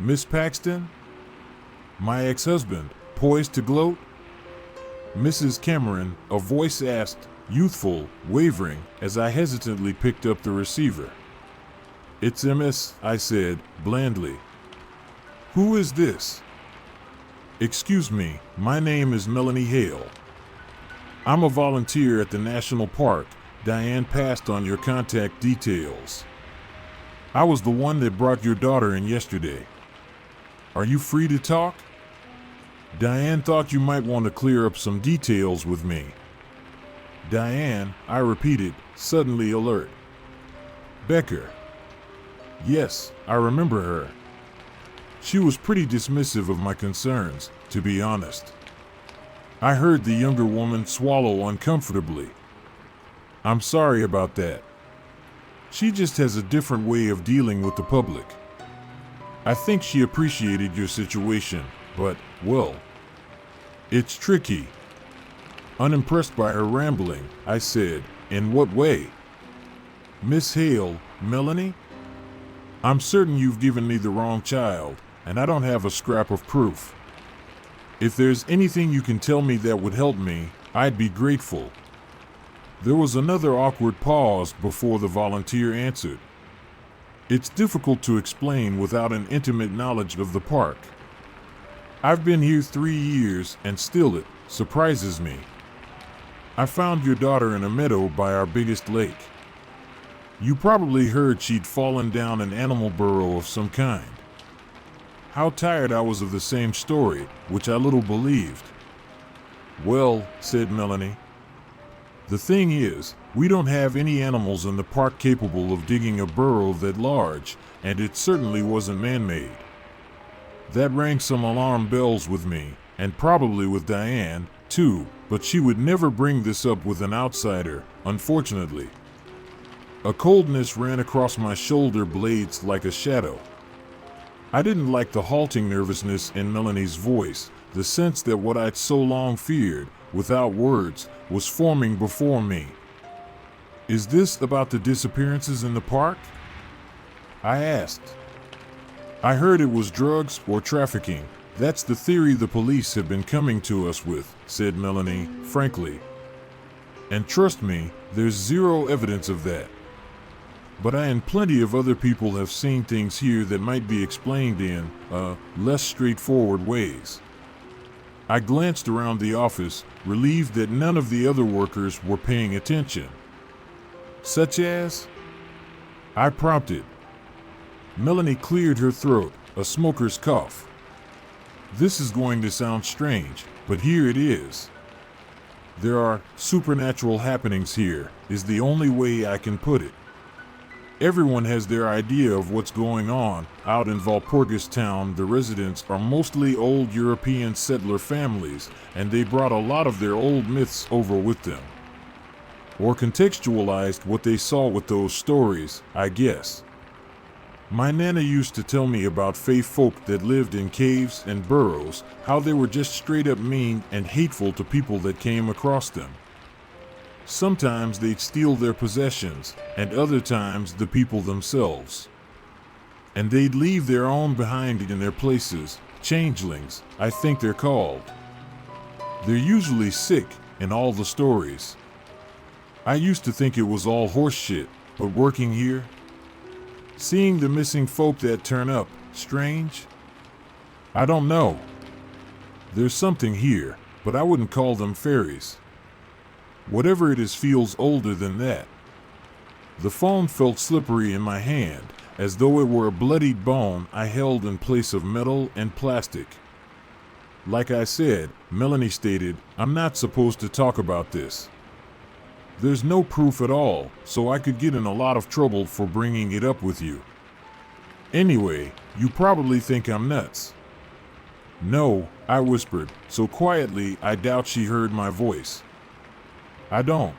Speaker 1: Miss Paxton? My ex-husband, poised to gloat? Mrs. Cameron, a voice asked, youthful, wavering, as I hesitantly picked up the receiver. It's MS, I said, blandly. Who is this? Excuse me, my name is Melanie Hale. I'm a volunteer at the National Park, Diane passed on your contact details. I was the one that brought your daughter in yesterday. Are you free to talk? Diane thought you might want to clear up some details with me. Diane, I repeated, suddenly alert. Becker. Yes, I remember her. She was pretty dismissive of my concerns, to be honest. I heard the younger woman swallow uncomfortably. I'm sorry about that. She just has a different way of dealing with the public. I think she appreciated your situation, but, well, it's tricky. Unimpressed by her rambling, I said, in what way? Miss Hale, Melanie? I'm certain you've given me the wrong child, and I don't have a scrap of proof. If there's anything you can tell me that would help me, I'd be grateful. There was another awkward pause before the volunteer answered. It's difficult to explain without an intimate knowledge of the park. I've been here 3 years and still it surprises me. I found your daughter in a meadow by our biggest lake. You probably heard she'd fallen down an animal burrow of some kind. How tired I was of the same story, which I little believed. Well, said Melanie, the thing is, we don't have any animals in the park capable of digging a burrow that large, and it certainly wasn't man-made. That rang some alarm bells with me, and probably with Diane, too, but she would never bring this up with an outsider, unfortunately. A coldness ran across my shoulder blades like a shadow. I didn't like the halting nervousness in Melanie's voice, the sense that what I'd so long feared, without words, was forming before me. Is this about the disappearances in the park? I asked. I heard it was drugs or trafficking. That's the theory the police have been coming to us with, said Melanie, frankly. And trust me, there's zero evidence of that. But I and plenty of other people have seen things here that might be explained in, less straightforward ways. I glanced around the office, relieved that none of the other workers were paying attention. Such as? I prompted. Melanie cleared her throat, a smoker's cough. This is going to sound strange, but here it is. There are supernatural happenings here, is the only way I can put it. Everyone has their idea of what's going on. Out in Valpurgis town, the residents are mostly old European settler families, and they brought a lot of their old myths over with them. Or contextualized what they saw with those stories, I guess. My nana used to tell me about fae folk that lived in caves and burrows, how they were just straight up mean and hateful to people that came across them. Sometimes they'd steal their possessions, and other times the people themselves. And they'd leave their own behind in their places, changelings, I think they're called. They're usually sick in all the stories. I used to think it was all horse shit, but working here, seeing the missing folk that turn up, strange? I don't know. There's something here, but I wouldn't call them fairies. Whatever it is feels older than that. The phone felt slippery in my hand, as though it were a bloodied bone I held in place of metal and plastic. Like I said, Melanie stated, I'm not supposed to talk about this. There's no proof at all, so I could get in a lot of trouble for bringing it up with you. Anyway, you probably think I'm nuts. No, I whispered, so quietly I doubt she heard my voice. I don't.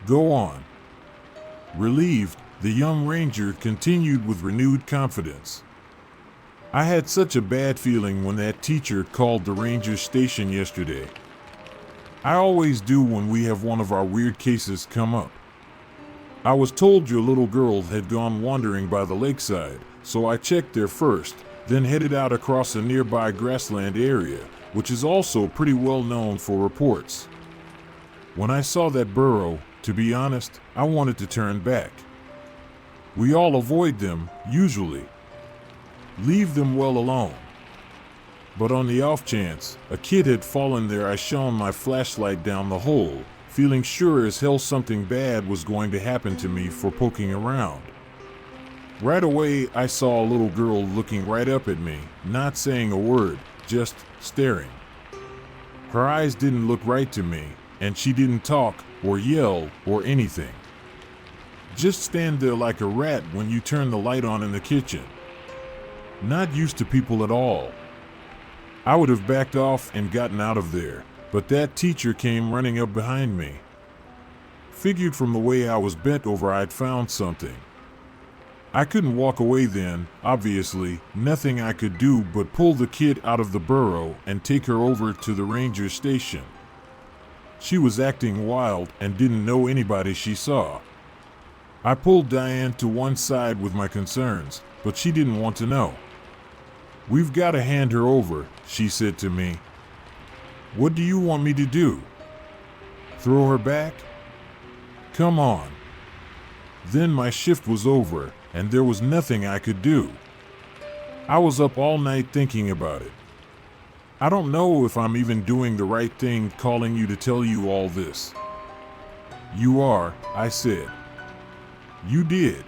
Speaker 1: Go on. Relieved, the young ranger continued with renewed confidence. I had such a bad feeling when that teacher called the ranger station yesterday. I always do when we have one of our weird cases come up. I was told your little girl had gone wandering by the lakeside, so I checked there first, then headed out across a nearby grassland area, which is also pretty well known for reports. When I saw that burrow, to be honest, I wanted to turn back. We all avoid them, usually. Leave them well alone. But on the off chance, a kid had fallen there, I shone my flashlight down the hole, feeling sure as hell something bad was going to happen to me for poking around. Right away, I saw a little girl looking right up at me, not saying a word, just staring. Her eyes didn't look right to me, and she didn't talk or yell or anything. Just stand there like a rat when you turn the light on in the kitchen. Not used to people at all. I would have backed off and gotten out of there, but that teacher came running up behind me. Figured from the way I was bent over I'd found something. I couldn't walk away then, obviously, nothing I could do but pull the kid out of the burrow and take her over to the ranger station. She was acting wild and didn't know anybody she saw. I pulled Diane to one side with my concerns, but she didn't want to know. "We've got to hand her over," she said to me. "What do you want me to do? Throw her back? Come on." Then my shift was over, and there was nothing I could do. I was up all night thinking about it. I don't know if I'm even doing the right thing calling you to tell you all this. "You are," I said. "You did."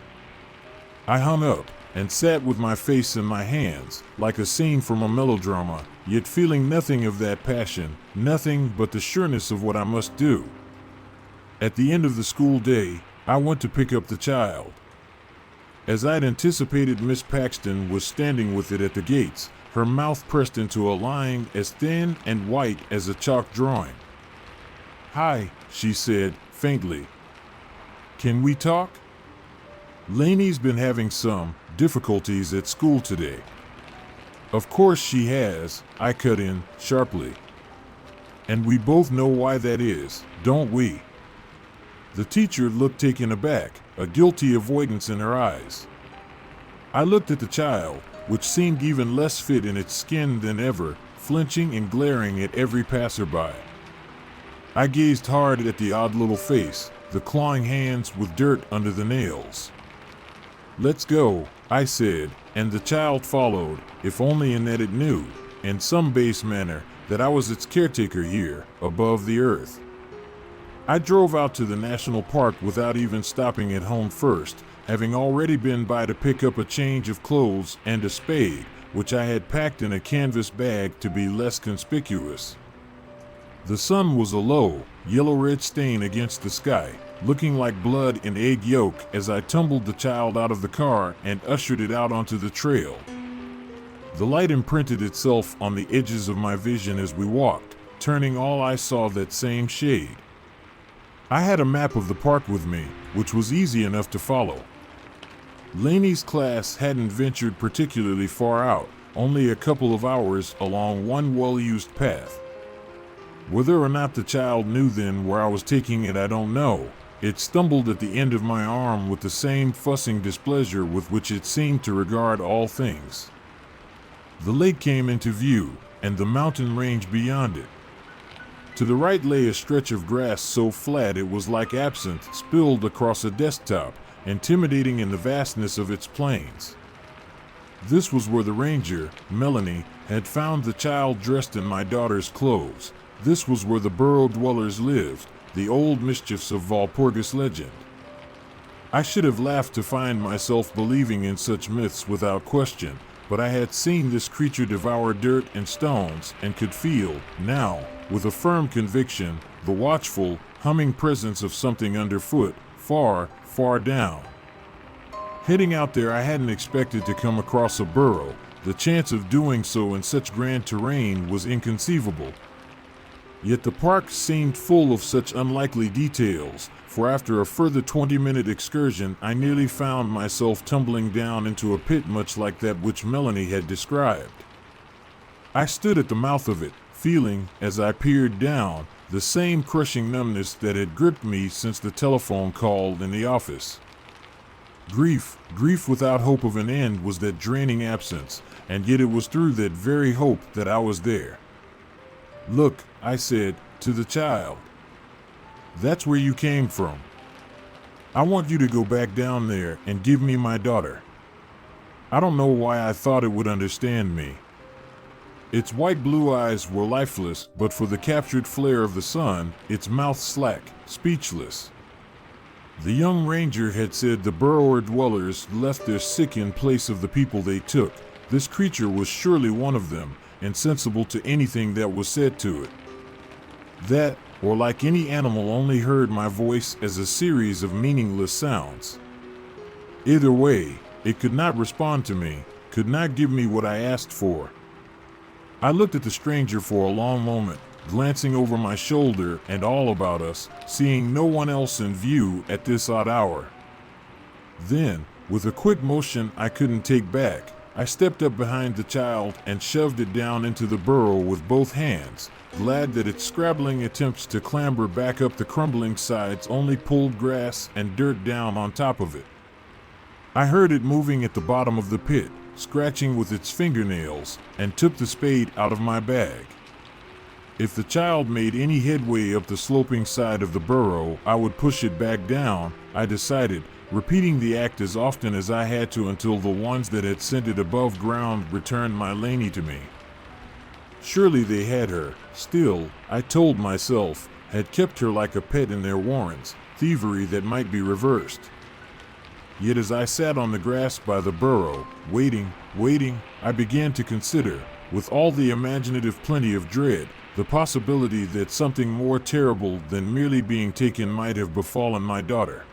Speaker 1: I hung up and sat with my face in my hands, like a scene from a melodrama, yet feeling nothing of that passion, nothing but the sureness of what I must do. At the end of the school day, I went to pick up the child. As I'd anticipated, Miss Paxton was standing with it at the gates, her mouth pressed into a line as thin and white as a chalk drawing. "Hi," she said, faintly. "Can we talk? Lainey's been having some difficulties at school today." "Of course she has," I cut in, sharply. "And we both know why that is, don't we?" The teacher looked taken aback, a guilty avoidance in her eyes. I looked at the child, which seemed even less fit in its skin than ever, flinching and glaring at every passerby. I gazed hard at the odd little face, the clawing hands with dirt under the nails. "Let's go," I said, and the child followed, if only in that it knew, in some base manner, that I was its caretaker here, above the earth. I drove out to the national park without even stopping at home first, having already been by to pick up a change of clothes and a spade, which I had packed in a canvas bag to be less conspicuous. The sun was a low, yellow-red stain against the sky, looking like blood in egg yolk as I tumbled the child out of the car and ushered it out onto the trail. The light imprinted itself on the edges of my vision as we walked, turning all I saw that same shade. I had a map of the park with me, which was easy enough to follow. Lainey's class hadn't ventured particularly far out, only a couple of hours along one well-used path. Whether or not the child knew then where I was taking it, I don't know. It stumbled at the end of my arm with the same fussing displeasure with which it seemed to regard all things. The lake came into view, and the mountain range beyond it. To the right lay a stretch of grass so flat it was like absinthe spilled across a desktop, intimidating in the vastness of its plains. This was where the ranger, Melanie, had found the child dressed in my daughter's clothes. This was where the burrow dwellers lived, the old mischiefs of Walpurgis legend. I should have laughed to find myself believing in such myths without question, but I had seen this creature devour dirt and stones and could feel, now, with a firm conviction, the watchful, humming presence of something underfoot, far, far down. Heading out there, I hadn't expected to come across a burrow. The chance of doing so in such grand terrain was inconceivable. Yet the park seemed full of such unlikely details, for after a further 20-minute excursion, I nearly found myself tumbling down into a pit much like that which Melanie had described. I stood at the mouth of it, feeling, as I peered down, the same crushing numbness that had gripped me since the telephone call in the office. Grief without hope of an end was that draining absence, and yet it was through that very hope that I was there. "Look," I said, to the child. "That's where you came from. I want you to go back down there and give me my daughter." I don't know why I thought it would understand me. Its white-blue eyes were lifeless, but for the captured flare of the sun, its mouth slack, speechless. The young ranger had said the burrower dwellers left their sick in place of the people they took. This creature was surely one of them, insensible to anything that was said to it. That, or like any animal, only heard my voice as a series of meaningless sounds. Either way, it could not respond to me, could not give me what I asked for. I looked at the stranger for a long moment, glancing over my shoulder and all about us, seeing no one else in view at this odd hour. Then, with a quick motion I couldn't take back, I stepped up behind the child and shoved it down into the burrow with both hands, glad that its scrabbling attempts to clamber back up the crumbling sides only pulled grass and dirt down on top of it. I heard it moving at the bottom of the pit, scratching with its fingernails, and took the spade out of my bag. If the child made any headway up the sloping side of the burrow, I would push it back down, I decided, repeating the act as often as I had to until the ones that had sent it above ground returned my Laney to me. Surely they had her, still, I told myself, had kept her like a pet in their warrens, thievery that might be reversed. Yet as I sat on the grass by the burrow, waiting, I began to consider, with all the imaginative plenty of dread, the possibility that something more terrible than merely being taken might have befallen my daughter.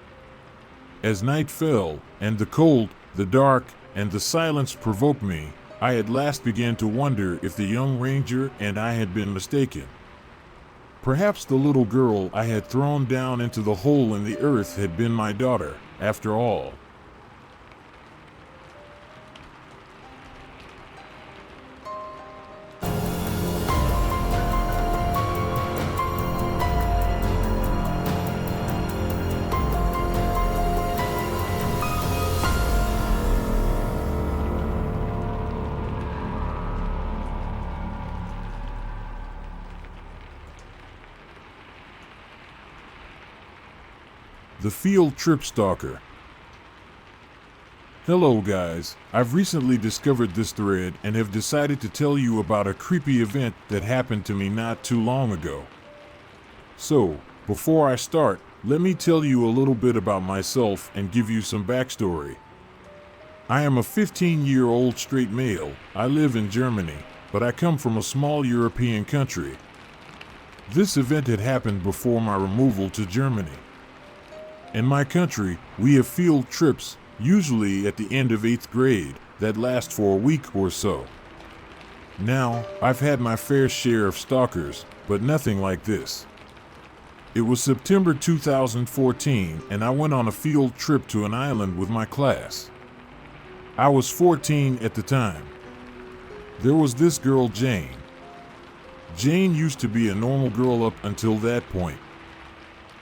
Speaker 1: As night fell, and the cold, the dark, and the silence provoked me, I at last began to wonder if the young ranger and I had been mistaken. Perhaps the little girl I had thrown down into the hole in the earth had been my daughter, after all. The Field Trip Stalker. Hello guys, I've recently discovered this thread and have decided to tell you about a creepy event that happened to me not too long ago. So, before I start, let me tell you a little bit about myself and give you some backstory. I am a 15-year-old straight male. I live in Germany, but I come from a small European country. This event had happened before my removal to Germany. In my country, we have field trips, usually at the end of 8th grade, that last for a week or so. Now, I've had my fair share of stalkers, but nothing like this. It was September 2014, and I went on a field trip to an island with my class. I was 14 at the time. There was this girl, Jane. Jane used to be a normal girl up until that point.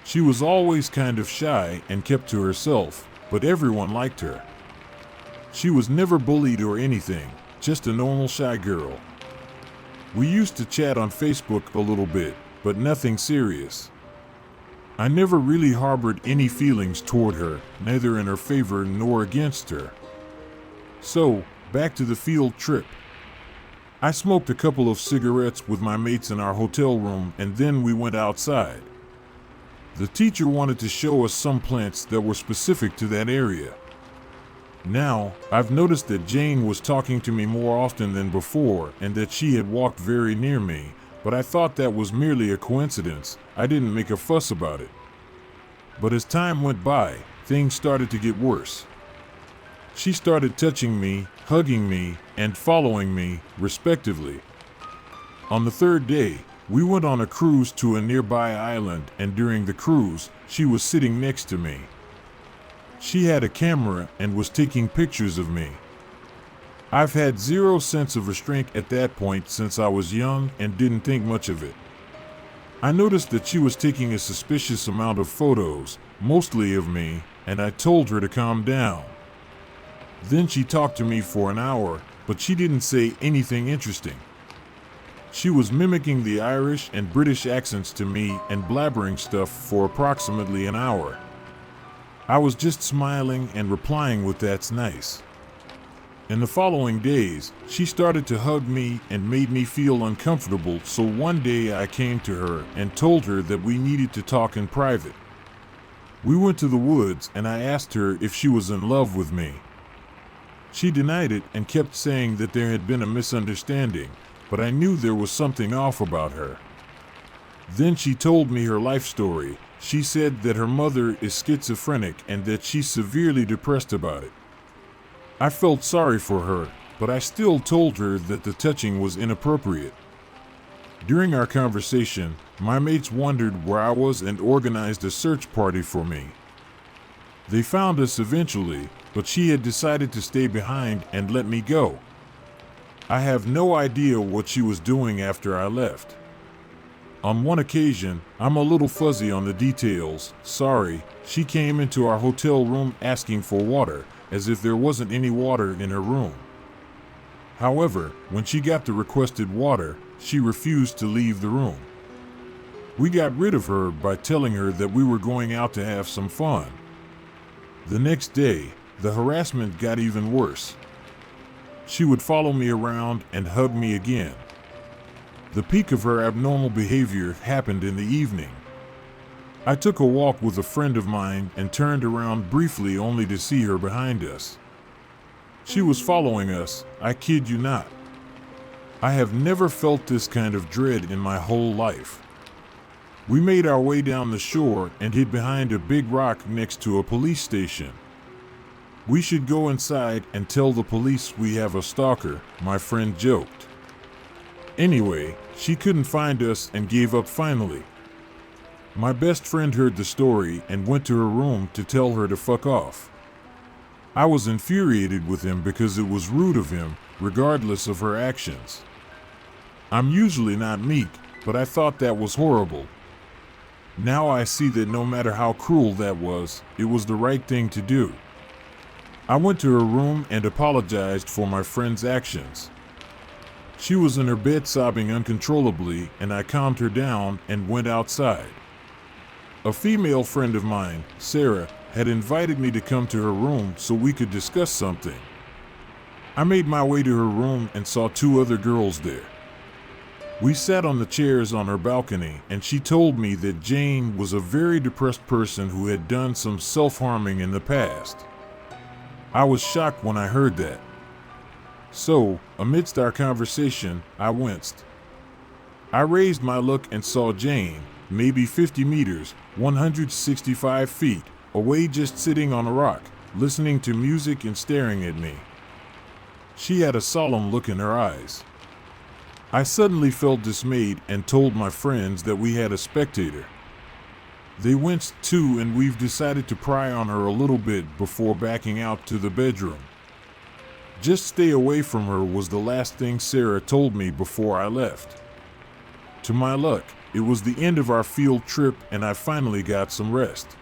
Speaker 1: She was always kind of shy and kept to herself, but everyone liked her. She was never bullied or anything, just a normal shy girl. We used to chat on Facebook a little bit, but nothing serious. I never really harbored any feelings toward her, neither in her favor nor against her. So, back to the field trip. I smoked a couple of cigarettes with my mates in our hotel room, and then we went outside. The teacher wanted to show us some plants that were specific to that area. Now, I've noticed that Jane was talking to me more often than before and that she had walked very near me, but I thought that was merely a coincidence. I didn't make a fuss about it. But as time went by, things started to get worse. She started touching me, hugging me, and following me, respectively. On the third day, we went on a cruise to a nearby island, and during the cruise, she was sitting next to me. She had a camera and was taking pictures of me. I've had zero sense of restraint at that point since I was young and didn't think much of it. I noticed that she was taking a suspicious amount of photos, mostly of me, and I told her to calm down. Then she talked to me for an hour, but she didn't say anything interesting. She was mimicking the Irish and British accents to me and blabbering stuff for approximately an hour. I was just smiling and replying with "that's nice." In the following days, she started to hug me and made me feel uncomfortable, so one day I came to her and told her that we needed to talk in private. We went to the woods and I asked her if she was in love with me. She denied it and kept saying that there had been a misunderstanding, but I knew there was something off about her. Then she told me her life story. She said that her mother is schizophrenic and that she's severely depressed about it. I felt sorry for her, but I still told her that the touching was inappropriate. During our conversation, my mates wondered where I was and organized a search party for me. They found us eventually, but she had decided to stay behind and let me go. I have no idea what she was doing after I left. On one occasion, I'm a little fuzzy on the details, sorry, she came into our hotel room asking for water, as if there wasn't any water in her room. However, when she got the requested water, she refused to leave the room. We got rid of her by telling her that we were going out to have some fun. The next day, the harassment got even worse. She would follow me around and hug me again. The peak of her abnormal behavior happened in the evening. I took a walk with a friend of mine and turned around briefly only to see her behind us. She was following us, I kid you not. I have never felt this kind of dread in my whole life. We made our way down the shore and hid behind a big rock next to a police station. We should go inside and tell the police we have a stalker, my friend joked. Anyway, she couldn't find us and gave up finally. My best friend heard the story and went to her room to tell her to fuck off. I was infuriated with him because it was rude of him, regardless of her actions. I'm usually not meek, but I thought that was horrible. Now I see that no matter how cruel that was, it was the right thing to do. I went to her room and apologized for my friend's actions. She was in her bed sobbing uncontrollably, and I calmed her down and went outside. A female friend of mine, Sarah, had invited me to come to her room so we could discuss something. I made my way to her room and saw two other girls there. We sat on the chairs on her balcony, and she told me that Jane was a very depressed person who had done some self-harming in the past. I was shocked when I heard that. So, amidst our conversation, I winced. I raised my look and saw Jane, maybe 50 meters, 165 feet, away, just sitting on a rock, listening to music and staring at me. She had a solemn look in her eyes. I suddenly felt dismayed and told my friends that we had a spectator. They winced too, and we've decided to pry on her a little bit before backing out to the bedroom. Just stay away from her was the last thing Sarah told me before I left. To my luck, it was the end of our field trip and I finally got some rest.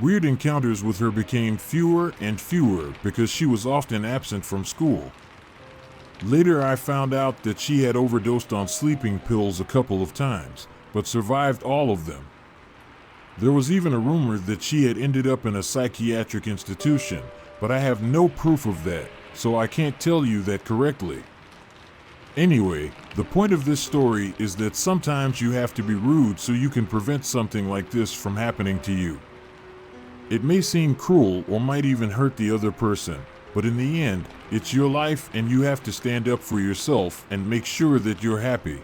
Speaker 1: Weird encounters with her became fewer and fewer because she was often absent from school. Later I found out that she had overdosed on sleeping pills a couple of times, but survived all of them. There was even a rumor that she had ended up in a psychiatric institution, but I have no proof of that, so I can't tell you that correctly. Anyway, the point of this story is that sometimes you have to be rude so you can prevent something like this from happening to you. It may seem cruel or might even hurt the other person, but in the end, it's your life and you have to stand up for yourself and make sure that you're happy.